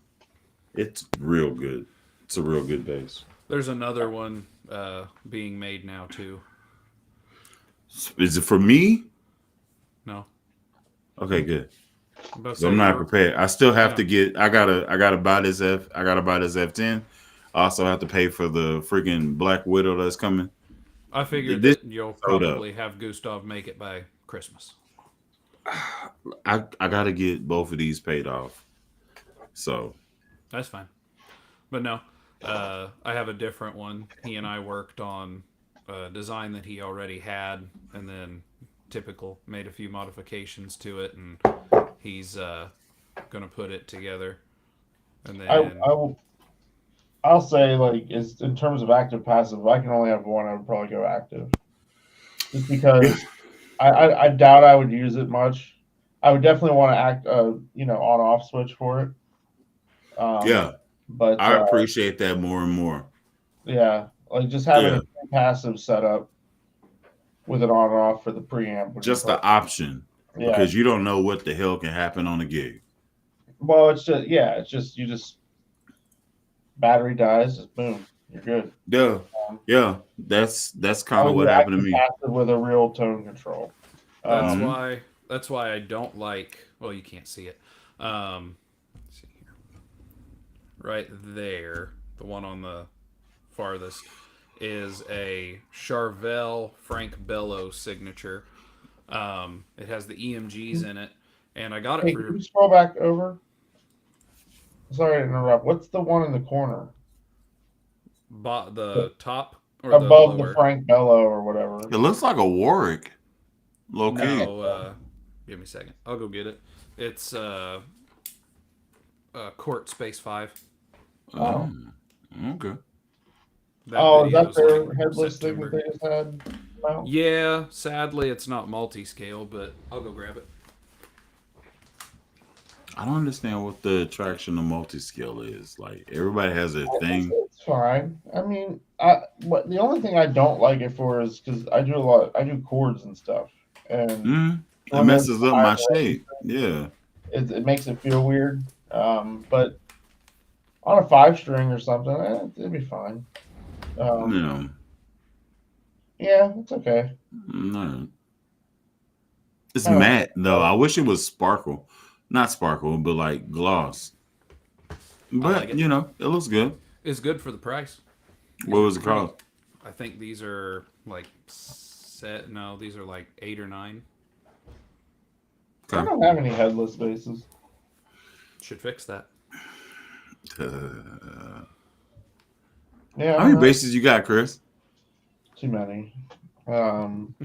it's real good. It's a real good base. There's another one being made now too. Is it for me? No, Okay, good. I'm about to So I'm say not you're prepared. I still have yeah. to get. I gotta buy this F. I gotta buy this F10. I also have to pay for the freaking Black Widow that's coming. I figured This that you'll showed up. probably have Gustav make it by Christmas. I gotta get both of these paid off. So That's fine. But no, I have a different one. He and I worked on. design that he already had, and then typical made a few modifications to it, and he's gonna put it together. And I then I'll say like is in terms of active passive. If I can only have one, I would probably go active, just Yeah, because I doubt I would use it much. I would definitely want to act on off switch for it. yeah. But I appreciate that more and more. yeah, like just having Yeah, a passive setup with an on and off for the preamp would be just the perfect. option Yeah. because you don't know what the hell can happen on a gig. Well, it's just you just battery dies, just boom, you're good. Yeah, Um, yeah. That's kind of oh, what you're happened to acting me. passive with a real tone control. that's Um, Hmm. why that's why I don't like. Well, you can't see it. Let's see here, right there, the one on the farthest is a Charvel Frank Bello signature. It has the EMGs in it, and I got it hey, can for you scroll back over? Sorry to interrupt. What's the one in the corner the top or the above the lower. Frank Bello or whatever? It looks like a Warwick, low key. No, give me a second. I'll go get it. It's Court Space 5. Oh, Oh, okay. That oh, is video that is like their headless thing that September. they just had? No. Yeah, sadly it's not multi-scale, but I'll go grab it. I don't understand what the attraction of multi-scale is. Like everybody has their thing. It's fine. I mean, but the only thing I don't like it for is because I do chords and stuff, and Mm, it when there's messes up high my range, shape. Yeah. it makes it feel weird. But on a 5 string or something, it'd be fine. You Um, know, yeah, it's okay. no. It's Kind of matte though. I wish it was sparkle. Not sparkle, but like gloss. I like But it. it looks good. It's good for the price. What was it Pretty. called? I think these are like set. No, these are like 8 or 9. I Okay. don't have any headless bases. Should fix that. Yeah, I How don't many know. bases you got, Chris? Too many. Um,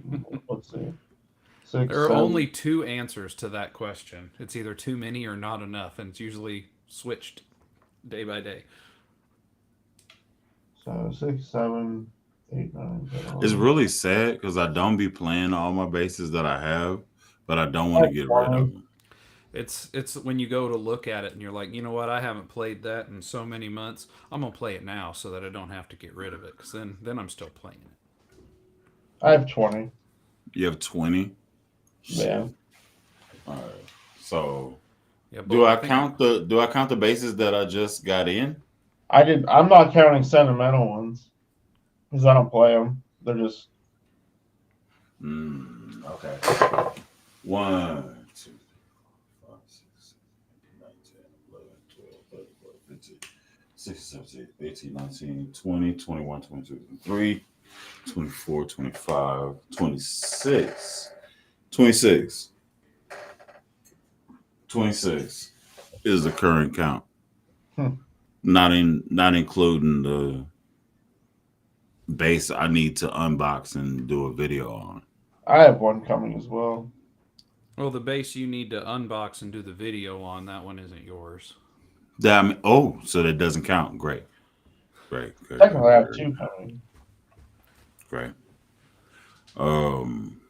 let's see. Six, There are seven, only two answers to that question. It's either too many or not enough, and it's usually switched day by day. so 6, 7, 8, 9, 10, It's 11. really sad because I don't be playing all my bases that I have, but I don't I want to have get rid of 20. them. It's when you go to look at it and you're like, you know what? I haven't played that in so many months. I'm gonna play it now so that I don't have to get rid of it. Because then I'm still playing it. I have 20. You have 20? Yeah. Shit. All right. So Yeah, but I think do I count the bases that I just got in? I'm not counting sentimental ones because I don't play them. They're just Okay. 1, 2, 5, 6, 7, 8, 9, 10, 11, 12, 13, 14, 15, 16, 17, 18, 19, 20, 21, 22, 23, 24, 25, 26. 26. 26 is the current count. hmm. Not including the base I need to unbox and do a video on. I have one coming as well. well, the base you need to unbox and do the video on that one isn't yours. So that doesn't count. Great. Great. Great. Great. Technically, I have Great. two coming. Great. Um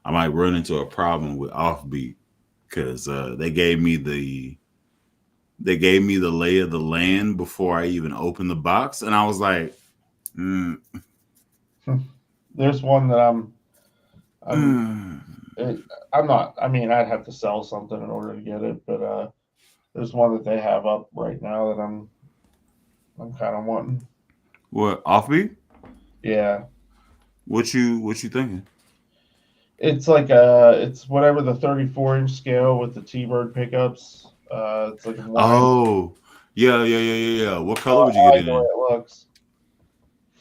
I might run into a problem with offbeat because they gave me the lay of the land before I even opened the box, and I was like, There's one that I'm mm. it, I'm not. I mean, I'd have to sell something in order to get it, but there's one that they have up right now that I'm kind of wanting. What offbeat? Yeah, What you thinking? it's like it's whatever the 34-inch scale with the T-Bird pickups. It's like a one. Oh, yeah. What I color would you get like it the way in? it looks.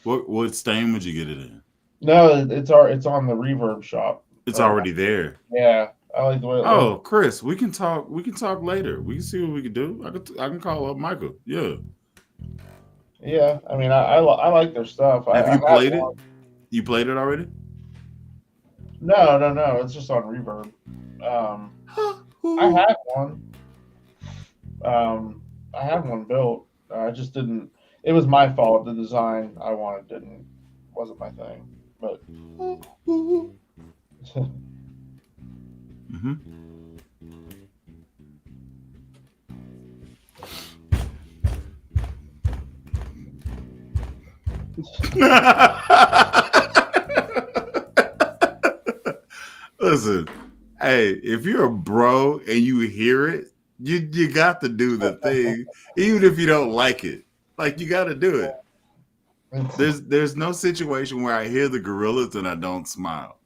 What stain would you get it in? No, it's on the Reverb shop It's right now. already there. Yeah, I like the way it looks. Oh, Chris, we can talk. We can talk later. We can see what we can do. I can call up Michael. Yeah. Yeah, I mean, I like their stuff. Have I you have played it? one. You played it already? No. It's just on Reverb. Um, I have one. Um, I have one built. I just didn't. It was my fault. The design I wanted didn't wasn't my thing. But Mm-hmm. Listen, hey, if you're a bro and you hear it, you got to do the thing, even if you don't like it. Like you got to do it. There's no situation where I hear the gorillas and I don't smile.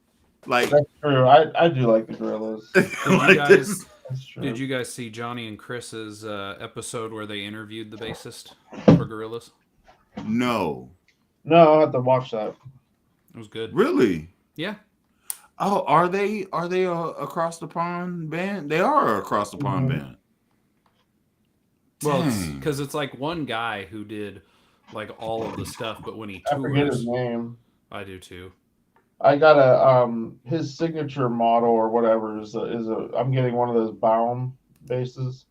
Like that's true. I do like the gorillas. Did you like guys this. That's did true. you guys see Johnny and Chris's episode where they interviewed the bassist for Gorillaz? No, No, I'll have to watch that. It was good. really. Yeah. Oh, are they a across the pond band? They are a across the pond Mhm. band. Well, it's Dang. because it's like one guy who did like all of the stuff, but when he I forget his tours, name. I do too. I got a his signature model or whatever is a I'm getting one of those Baum bases.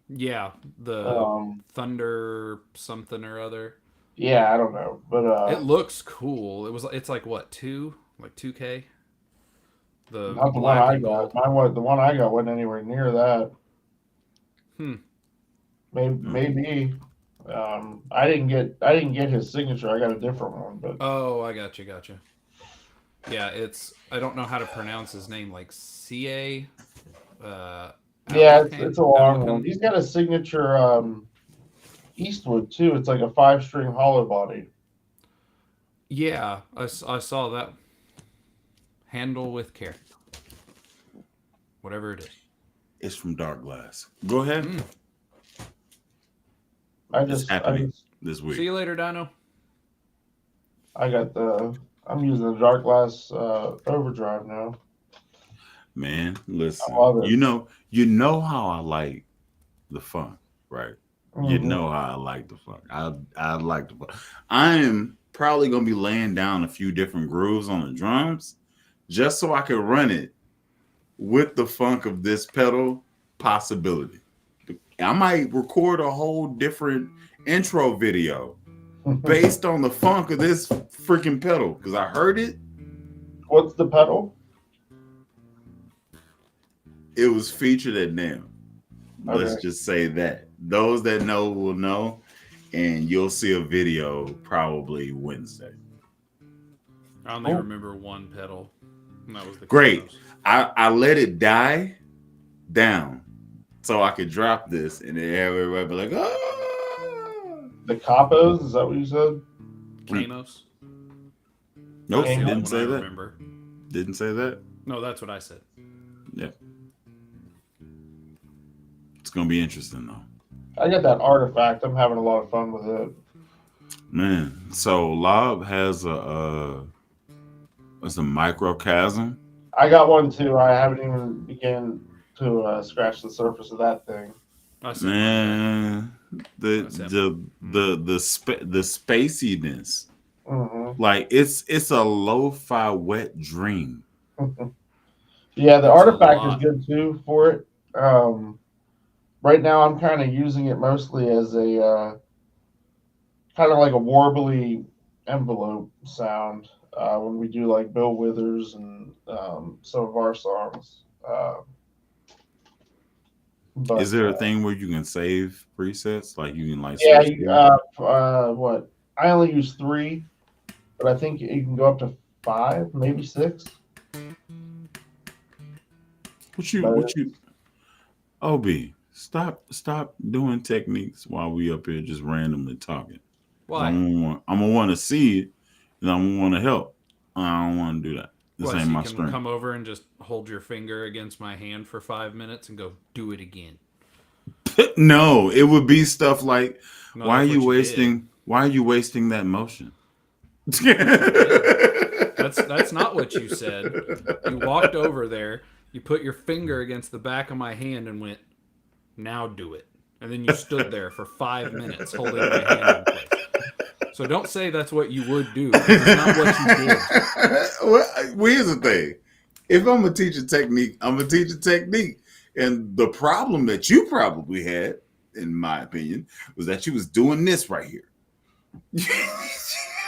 Yeah, the Um, Thunder something or other. yeah, I don't know, but It looks cool. It's like what, like 2K? The not the one black I and got. gold. The one I got wasn't anywhere near that. Hmm. Maybe. I didn't get his signature. I got a different one, but Oh, I gotcha. Yeah, I don't know how to pronounce his name, like CA uh yeah, it's a long one. Alucon. He's got a signature Eastwood too. It's like a 5 string hollow body. Yeah, I saw that. Handle with care. Whatever it is. It's from Dark Glass. Go ahead. Mm. I It's just I happening just this See week. you later, Dino. I got the I'm using the Dark Glass Overdrive now. Man, I listen. love it. You know how I like the funk, right? You Hmm. know how I like the funk. I like the funk. I am probably gonna be laying down a few different grooves on the drums just so I can run it with the funk of this pedal possibility. I might record a whole different intro video based on the funk of this freaking pedal because I heard it. What's the pedal? It was featured at NAMM. Let's Okay. just say that. Those that know will know, and you'll see a video probably Wednesday. I only Cool. remember one pedal, and that was the Great. Kronos. I let it die down so I could drop this, and then everybody be like, "Ah!" The capos, is that what you said? Kanos. Nope, That's the only didn't one I say that. remember. Didn't say that. No, that's what I said. Yeah, it's gonna be interesting though, I got that artifact. I'm having a lot of fun with it. man. So Lob has it's a microcosm. I got one too. I haven't even began to scratch the surface of that thing. I sent mine back. Man, the I sent. the spaciness, Hmm. like it's a lo-fi wet dream. Yeah, the It's a artifact is lot. good too for it. Um, right now, I'm kind of using it mostly as a kind of like a warbly envelope sound when we do like Bill Withers and some of our songs. Is But there a thing where you can save presets, like you can like yeah, switch through? what? I only use 3, but I think you can go up to 5, maybe 6. But What you Ob, stop doing techniques while we up here just randomly talking. 'Cause Why? I'm gonna want to see it, and I'm gonna want to help. I don't want to do that. This What? ain't So you my can strength. come over and just hold your finger against my hand for 5 minutes and go do it again. No, it would be stuff like, No, that's what you did. why are you wasting that motion? I didn't. That's not what you said. You walked over there, you put your finger against the back of my hand and went, "Now do it." And then you stood there for 5 minutes holding my hand in place. So don't say that's what you would do, because it's not what you did. Well, here's the thing. If I'm gonna teach a technique, I'm gonna teach a technique. And the problem that you probably had, in my opinion, was that you was doing this right here.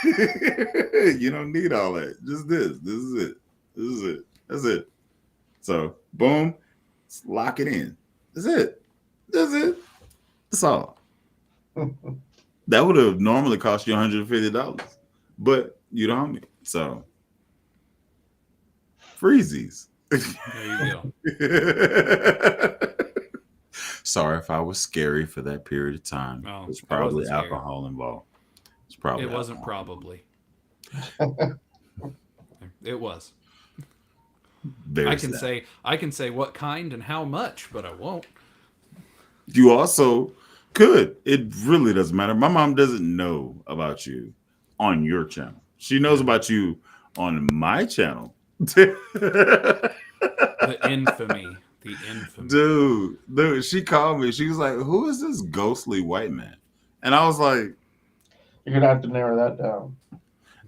You don't need all that. Just this. This is it. This is it. That's it. So boom, lock it in. That's it. That's it. That's all. That would have normally cost you $150, but you don't me. So freezies. There you go. Sorry if I was scary for that period of time. No, There's I probably wasn't scared. alcohol involved. It's probably It wasn't alcohol. probably. It was. There's that. I can say what kind and how much, but I won't. You also could. It really doesn't matter. My mom doesn't know about you on your channel. She knows about you on my channel. The infamy. The infamy. Dude, she called me. She was like, "Who is this ghostly white man?" And I was like, You're gonna have to narrow that down.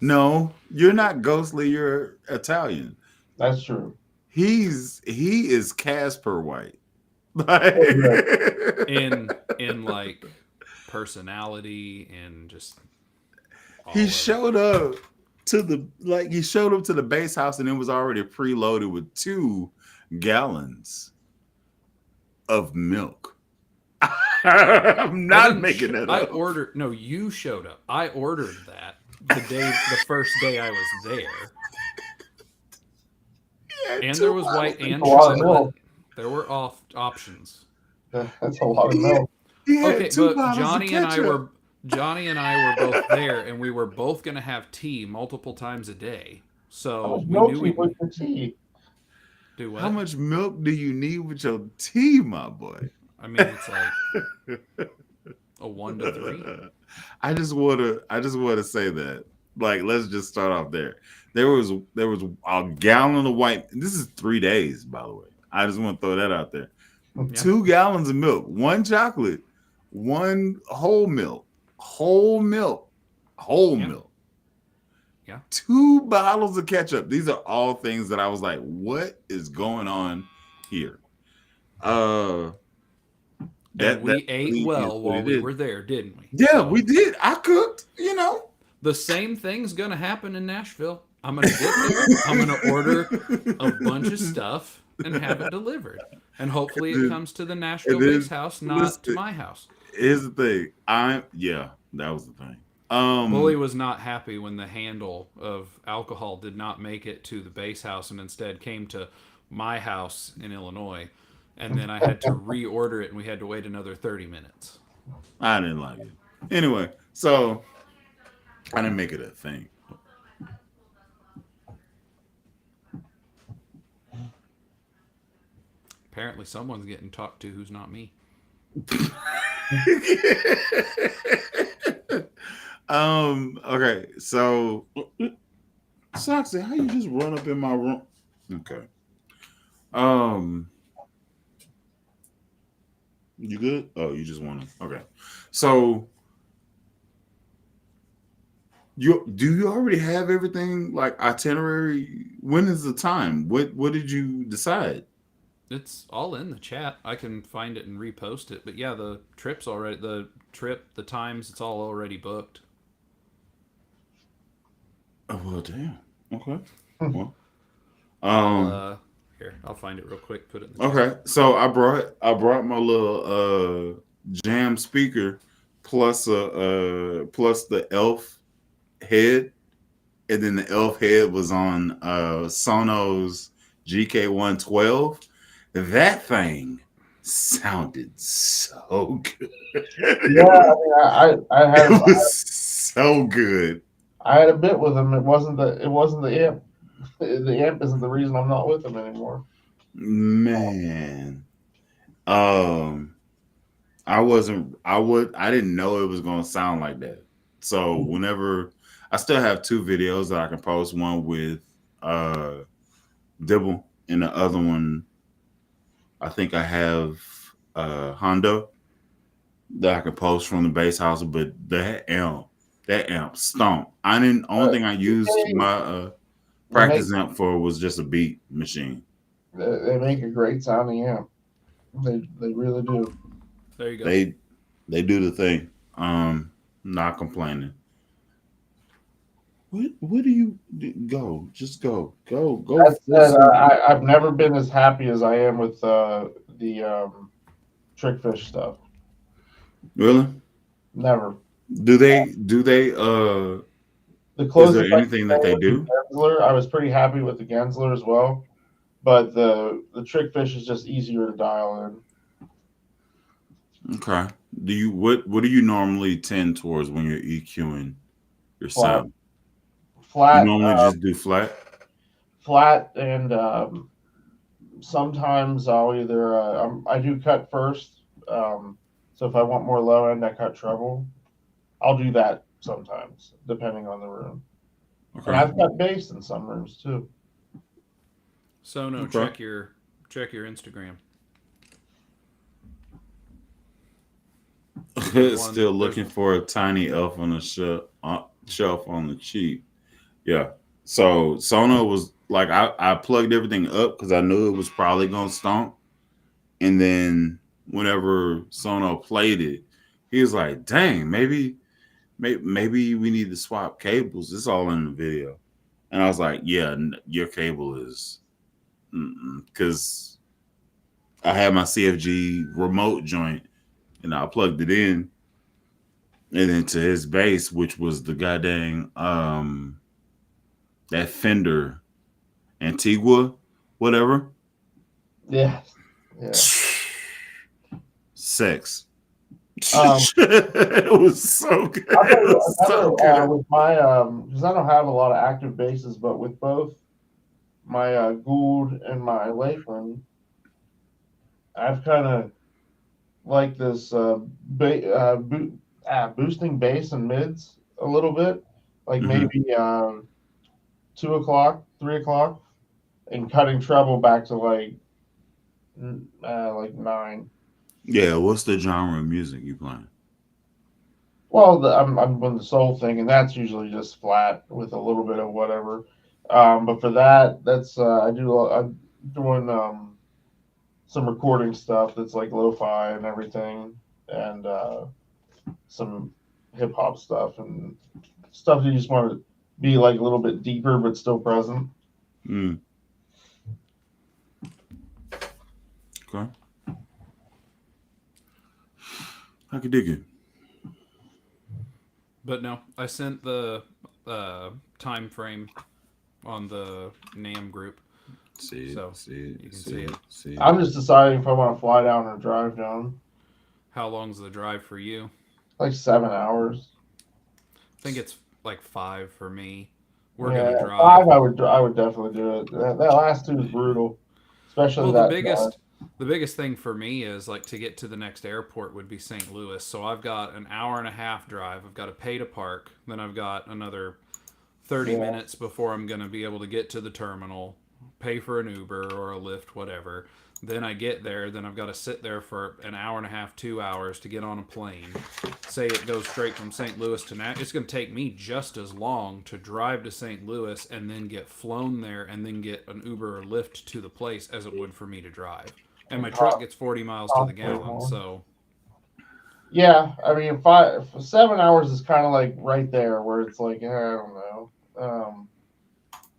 "No, you're not ghostly. You're Italian. That's true. He is Casper White." Like, in like personality and just he showed up to the base house and it was already preloaded with 2 gallons of milk. I'm not making that up. You showed up. I ordered that the first day I was there. And there was white and chocolate. There were options. That's a lot of milk. Okay, but Johnny and I were both there, and we were both going to have tea multiple times a day. So we knew we with the tea. Do what? How much milk do you need with your tea, my boy? I mean, it's like a 1 to 3. I just wanna say that. Like, let's just start off there. There was a gallon of white. This is 3 days, by the way. I just want to throw that out there. Yeah. 2 gallons of milk, 1 chocolate, 1 whole milk. Yeah. 2 bottles of ketchup. These are all things that I was like, what is going on here? We ate well while we were there, didn't we? Yeah, we did. I cooked, The same thing's going to happen in Nashville. I'm going to get there. I'm going to order a bunch of stuff and have it delivered. And hopefully it comes to the Nashville base house, not to my house. Here's the thing. That was the thing. Bully was not happy when the handle of alcohol did not make it to the base house and instead came to my house in Illinois. And then I had to reorder it and we had to wait another 30 minutes. I didn't like it. Anyway, so I didn't make it a thing. Apparently someone's getting talked to who's not me. Okay, so Soxy, how you just run up in my room? Okay. You good? Oh, you just want to. Okay. So do you already have everything like itinerary? When is the time? What did you decide? It's all in the chat. I can find it and repost it. But yeah, the times, it's all already booked. Oh, well, damn. Okay. Well, here, I'll find it real quick. Put it in the okay. chat. So I brought my little jam speaker plus the elf head, and then the elf head was on Sonos GK112. That thing sounded so good. Yeah, I had it was so good. I had a bit with him. It wasn't the amp. The amp isn't the reason I'm not with him anymore. Man, I didn't know it was gonna sound like that. So whenever I still have 2 videos that I can post, one with Dibble and the other one I think I have Hondo that I can post from the base house, but that amp That amp stomp. I didn't. Only thing I used my They make practice amp for was just a beat machine. they make a great sounding amp. They really do. There you go. They do the thing. Not complaining. What do you go? Just go. Go That full said, circle. I've never been as happy as I am with the trickfish stuff. Really? Never. Do they The is there closest I anything could that go they was the do? Gensler. I was pretty happy with the Gensler as well, but the trickfish is just easier to dial in. Okay. What do you normally tend towards when you're EQing your Flat, sound? You flat, normally just do flat? flat, and sometimes I'll either I do cut first. So if I want more low end, I cut treble. I'll do that sometimes, depending on the room. And Okay. I've cut bass in some rooms too. So no, Okay. check your Instagram. There's one. Still There's looking for a tiny elf on the shelf on the cheap. Yeah. So Sono was like I plugged everything up because I knew it was probably gonna stomp. And then whenever Sono played it, he was like, "Dang, maybe we need to swap cables. It's all in the video." And I was like, "Yeah, your cable is because I had my CFG remote joint and I plugged it in and then to his bass, which was the goddamn that Fender Antigua, whatever. Yeah, yeah. Sex. Um, It was so good. I'll tell It you was so another good. with my because I don't have a lot of active basses, but with both my Gould and my Lakeland, I've kind of like this boosting bass and mids a little bit, like Hmm. maybe 2 o'clock, 3 o'clock, and cutting treble back to like 9. Yeah, what's the genre of music you playing? Well, I'm on the soul thing, and that's usually just flat with a little bit of whatever. But for that, that's I'm doing some recording stuff that's like lo-fi and everything, and some hip hop stuff and stuff you just want to be like a little bit deeper but still present. Mm, okay, I could dig it. But no, I sent the time frame on the NAM group, See it, so see you it, can see see it. it, see it. I'm just deciding if I want to fly down or drive down. How long's the drive for you? Like 7 hours. I think it's like 5 for me. We're Yeah, gonna drive. 5. I would definitely do it. That last two is brutal, especially Well, the that drive. biggest the biggest thing for me is like to get to the next airport would be St. Louis. So I've got an hour and a half drive. I've got to pay to park. Then I've got another 30 Yeah, minutes before I'm going to be able to get to the terminal, pay for an Uber or a Lyft, whatever. Then I get there, then I've got to sit there for an hour and a half, 2 hours to get on a plane. Say it goes straight from St. Louis to Nashville. It's going to take me just as long to drive to St. Louis and then get flown there and then get an Uber or Lyft to the place as it would for me to drive. And it my truck costs gets 40 miles to the way gallon, more. so Yeah, I mean, 7 hours is kind of like right there where it's like, I don't know,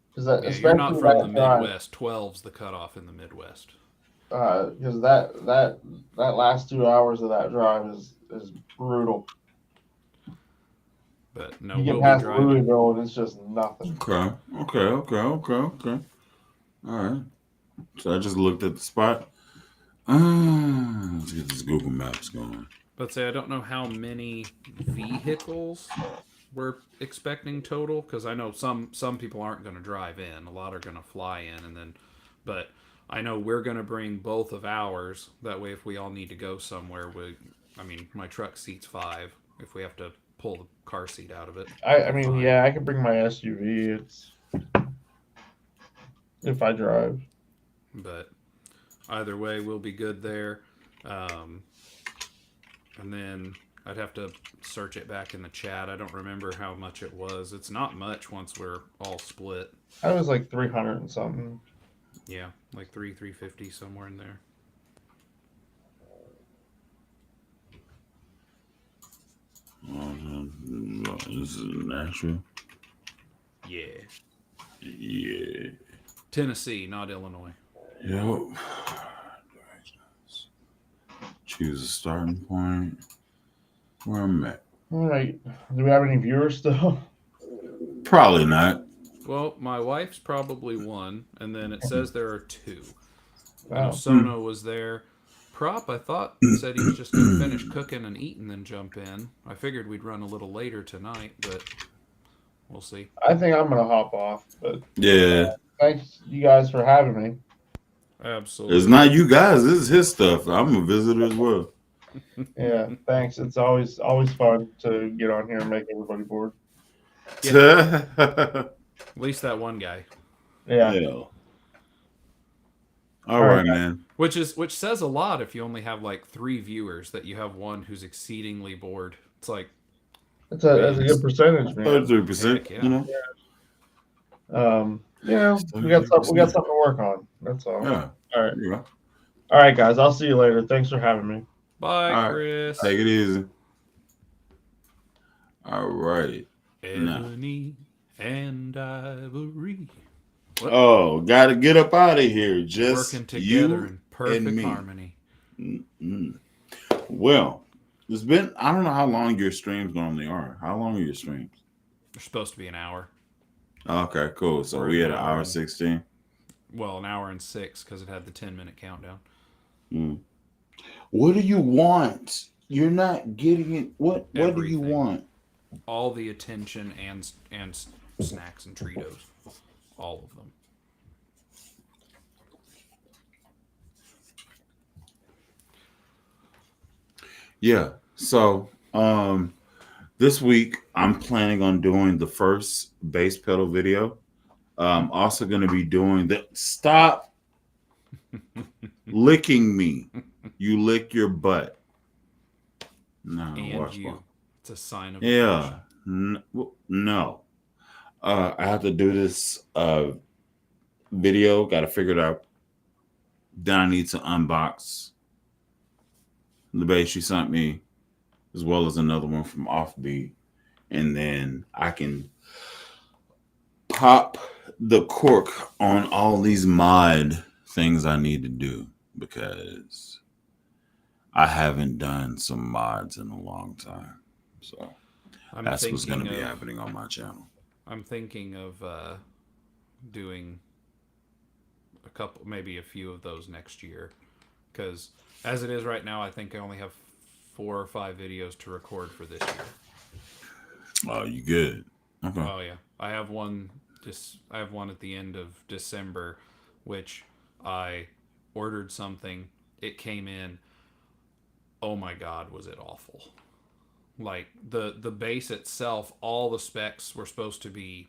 because that yeah, you're not especially from the that drive, Midwest. 12's the cutoff in the Midwest. because that last 2 hours of that drive is brutal. But no, You get we'll be past driving. Louisville and it's just nothing. Okay. All right. So I just looked at the spot. Let's get this Google Maps going. But say I don't know how many vehicles we're expecting total because I know some people aren't going to drive in. A lot are going to fly in, and then, but I know we're going to bring both of ours. That way, if we all need to go somewhere, I mean, my truck seats 5. If we have to pull the car seat out of it, I, it'll I be mean, fine. yeah, I could bring my SUV. It's if I drive. But either way, we'll be good there. Um, and then I'd have to search it back in the chat. I don't remember how much it was. It's not much once we're all split. I was like 300 and something. Yeah, like 350 somewhere in there. This is natural. Yeah. Yeah. Tennessee, not Illinois. Yep. Choose a starting point. Where I'm at. All right. Do we have any viewers still? Probably not. Well, my wife's probably one, and then it says there are two. I know Wow. Sono was there. Prop, I thought, said he was just going to finish cooking and eating, then jump in. I figured we'd run a little later tonight, but we'll see. I think I'm gonna hop off, but Yeah. thanks you guys for having me. Absolutely. It's not you guys. This is his stuff. I'm a visitor as well. Yeah, thanks. It's always fun to get on here and make everybody bored. At least that one guy. Yeah. All right, man. Which says a lot if you only have like 3 viewers, that you have one who's exceedingly bored. It's like that's a good percentage, man. 33%. Yeah. You know. We got something to work on. That's all. Yeah. All right. Yeah. All right, guys. I'll see you later. Thanks for having me. bye, All right. Chris. Take it easy. All right. Ebony and Ivory. What? Oh, got to get up out of here. Just working together you in perfect and me. harmony. Mm-mm. Well, it's been, I don't know how long your streams normally are. How long are your streams? They're supposed to be an hour. Okay, cool. So we had an hour 16. Well, an hour and 6 because it had the 10-minute countdown. What do you want? You're not getting it. What do you Everything. want? All the attention and snacks and Treatos. All of them. Yeah. So, this week I'm planning on doing the first bass pedal video. I'm also going to be doing the stop licking me. You lick your butt. No, And you. It's a sign of yeah. No. I have to do this video. Got to figure it out. Then I need to unbox the bass she sent me, as well as another one from Offbeat, and then I can pop the cork on all these mod things I need to do, because I haven't done some mods in a long time. So that's what's going to be happening on my channel. I'm thinking of doing a couple, maybe a few of those next year, because as it is right now, I think I only have 4 or 5 videos to record for this year. Oh, you good? Okay. Oh yeah, I have one at the end of December, which I ordered something. It came in. Oh my God, was it awful? Like the bass itself, all the specs were supposed to be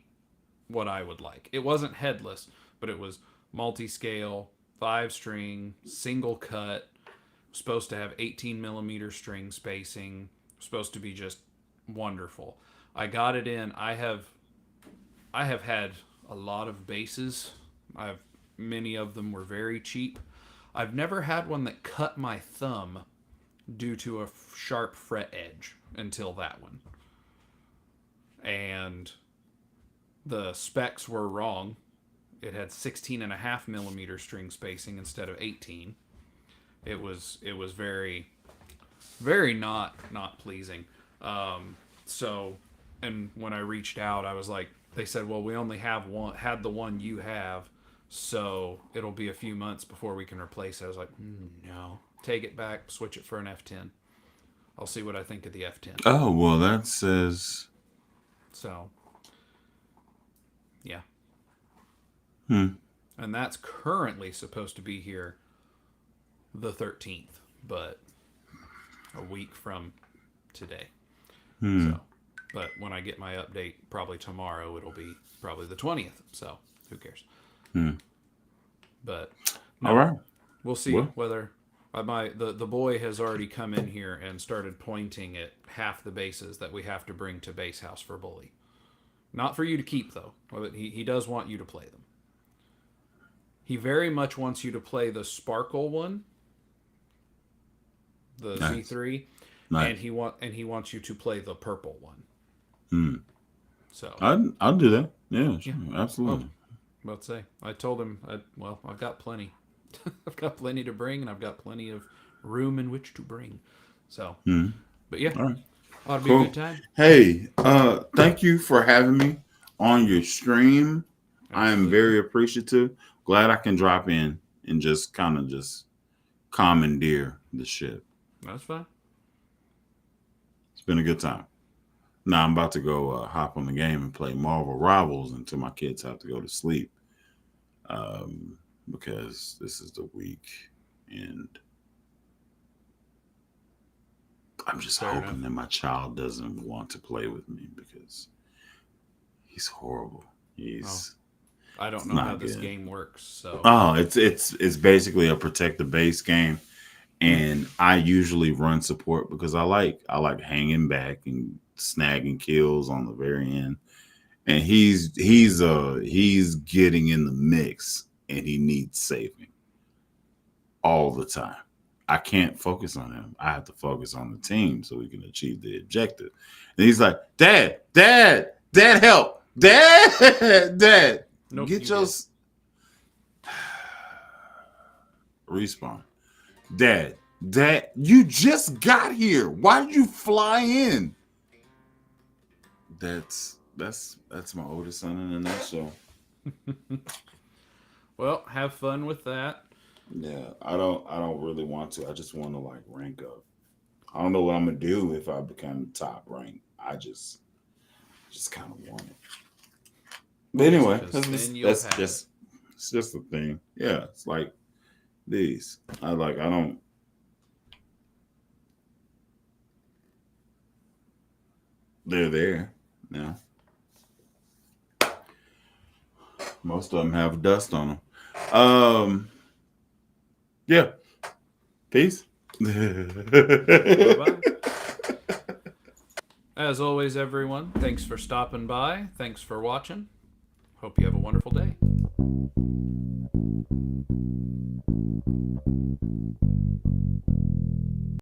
what I would like. It wasn't headless, but it was multi-scale, 5-string, single cut. Supposed to have 18 millimeter string spacing. Supposed to be just wonderful. I got it in. I have had a lot of basses. Many of them were very cheap. I've never had one that cut my thumb due to a sharp fret edge until that one. And the specs were wrong. It had 16.5 millimeter string spacing instead of 18. It was very, very not pleasing. So, and when I reached out, I was like, they said, well, we only had the one you have, so it'll be a few months before we can replace it. I was like, no, take it back, switch it for an F10. I'll see what I think of the F10. Oh, well, that says. So, yeah. And that's currently supposed to be here the 13th, but a week from today. So, but when I get my update, probably tomorrow, it'll be probably the 20th. So who cares? But no, all right, we'll see whether The boy has already come in here and started pointing at half the bases that we have to bring to base house for bully. Not for you to keep though, but he does want you to play them. He very much wants you to play the sparkle one, the Nice. Z3, Nice. and he wants you to play the purple one. Hmm. So I'll do that. Yeah, sure. Absolutely. let's say I told him, I've got plenty. I've got plenty to bring, and I've got plenty of room in which to bring. So, Hmm. but yeah, All right. ought to be a Cool. good time. Hey, thank you for having me on your stream. I am Absolutely. very appreciative. Glad I can drop in and just kind of just commandeer the ship. That's fine. It's been a good time. Now I'm about to go hop on the game and play Marvel Rivals until my kids have to go to sleep. Because this is the week, and I'm just Fair hoping enough. that my child doesn't want to play with me because he's horrible. He's I don't it's know how not this good. game works, so Oh, it's basically a protect the base game, and I usually run support because I like hanging back and snagging kills on the very end. And he's getting in the mix, and he needs saving all the time. I can't focus on him. I have to focus on the team so we can achieve the objective. And he's like, Dad, help, Dad, nope, get you your did. respawn, Dad, you just got here. Why did you fly in? That's my oldest son in a nutshell. Well, have fun with that. Yeah, I don't really want to. I just want to like rank up. I don't know what I'm gonna do if I become top rank. I just kind of want it. But anyway, Because then you'll that's have it. just it's just the thing. Yeah, it's like these. I don't. They're there now. Most of them have dust on them. Yeah. Peace. Bye bye. As always, everyone, thanks for stopping by. Thanks for watching. Hope you have a wonderful day.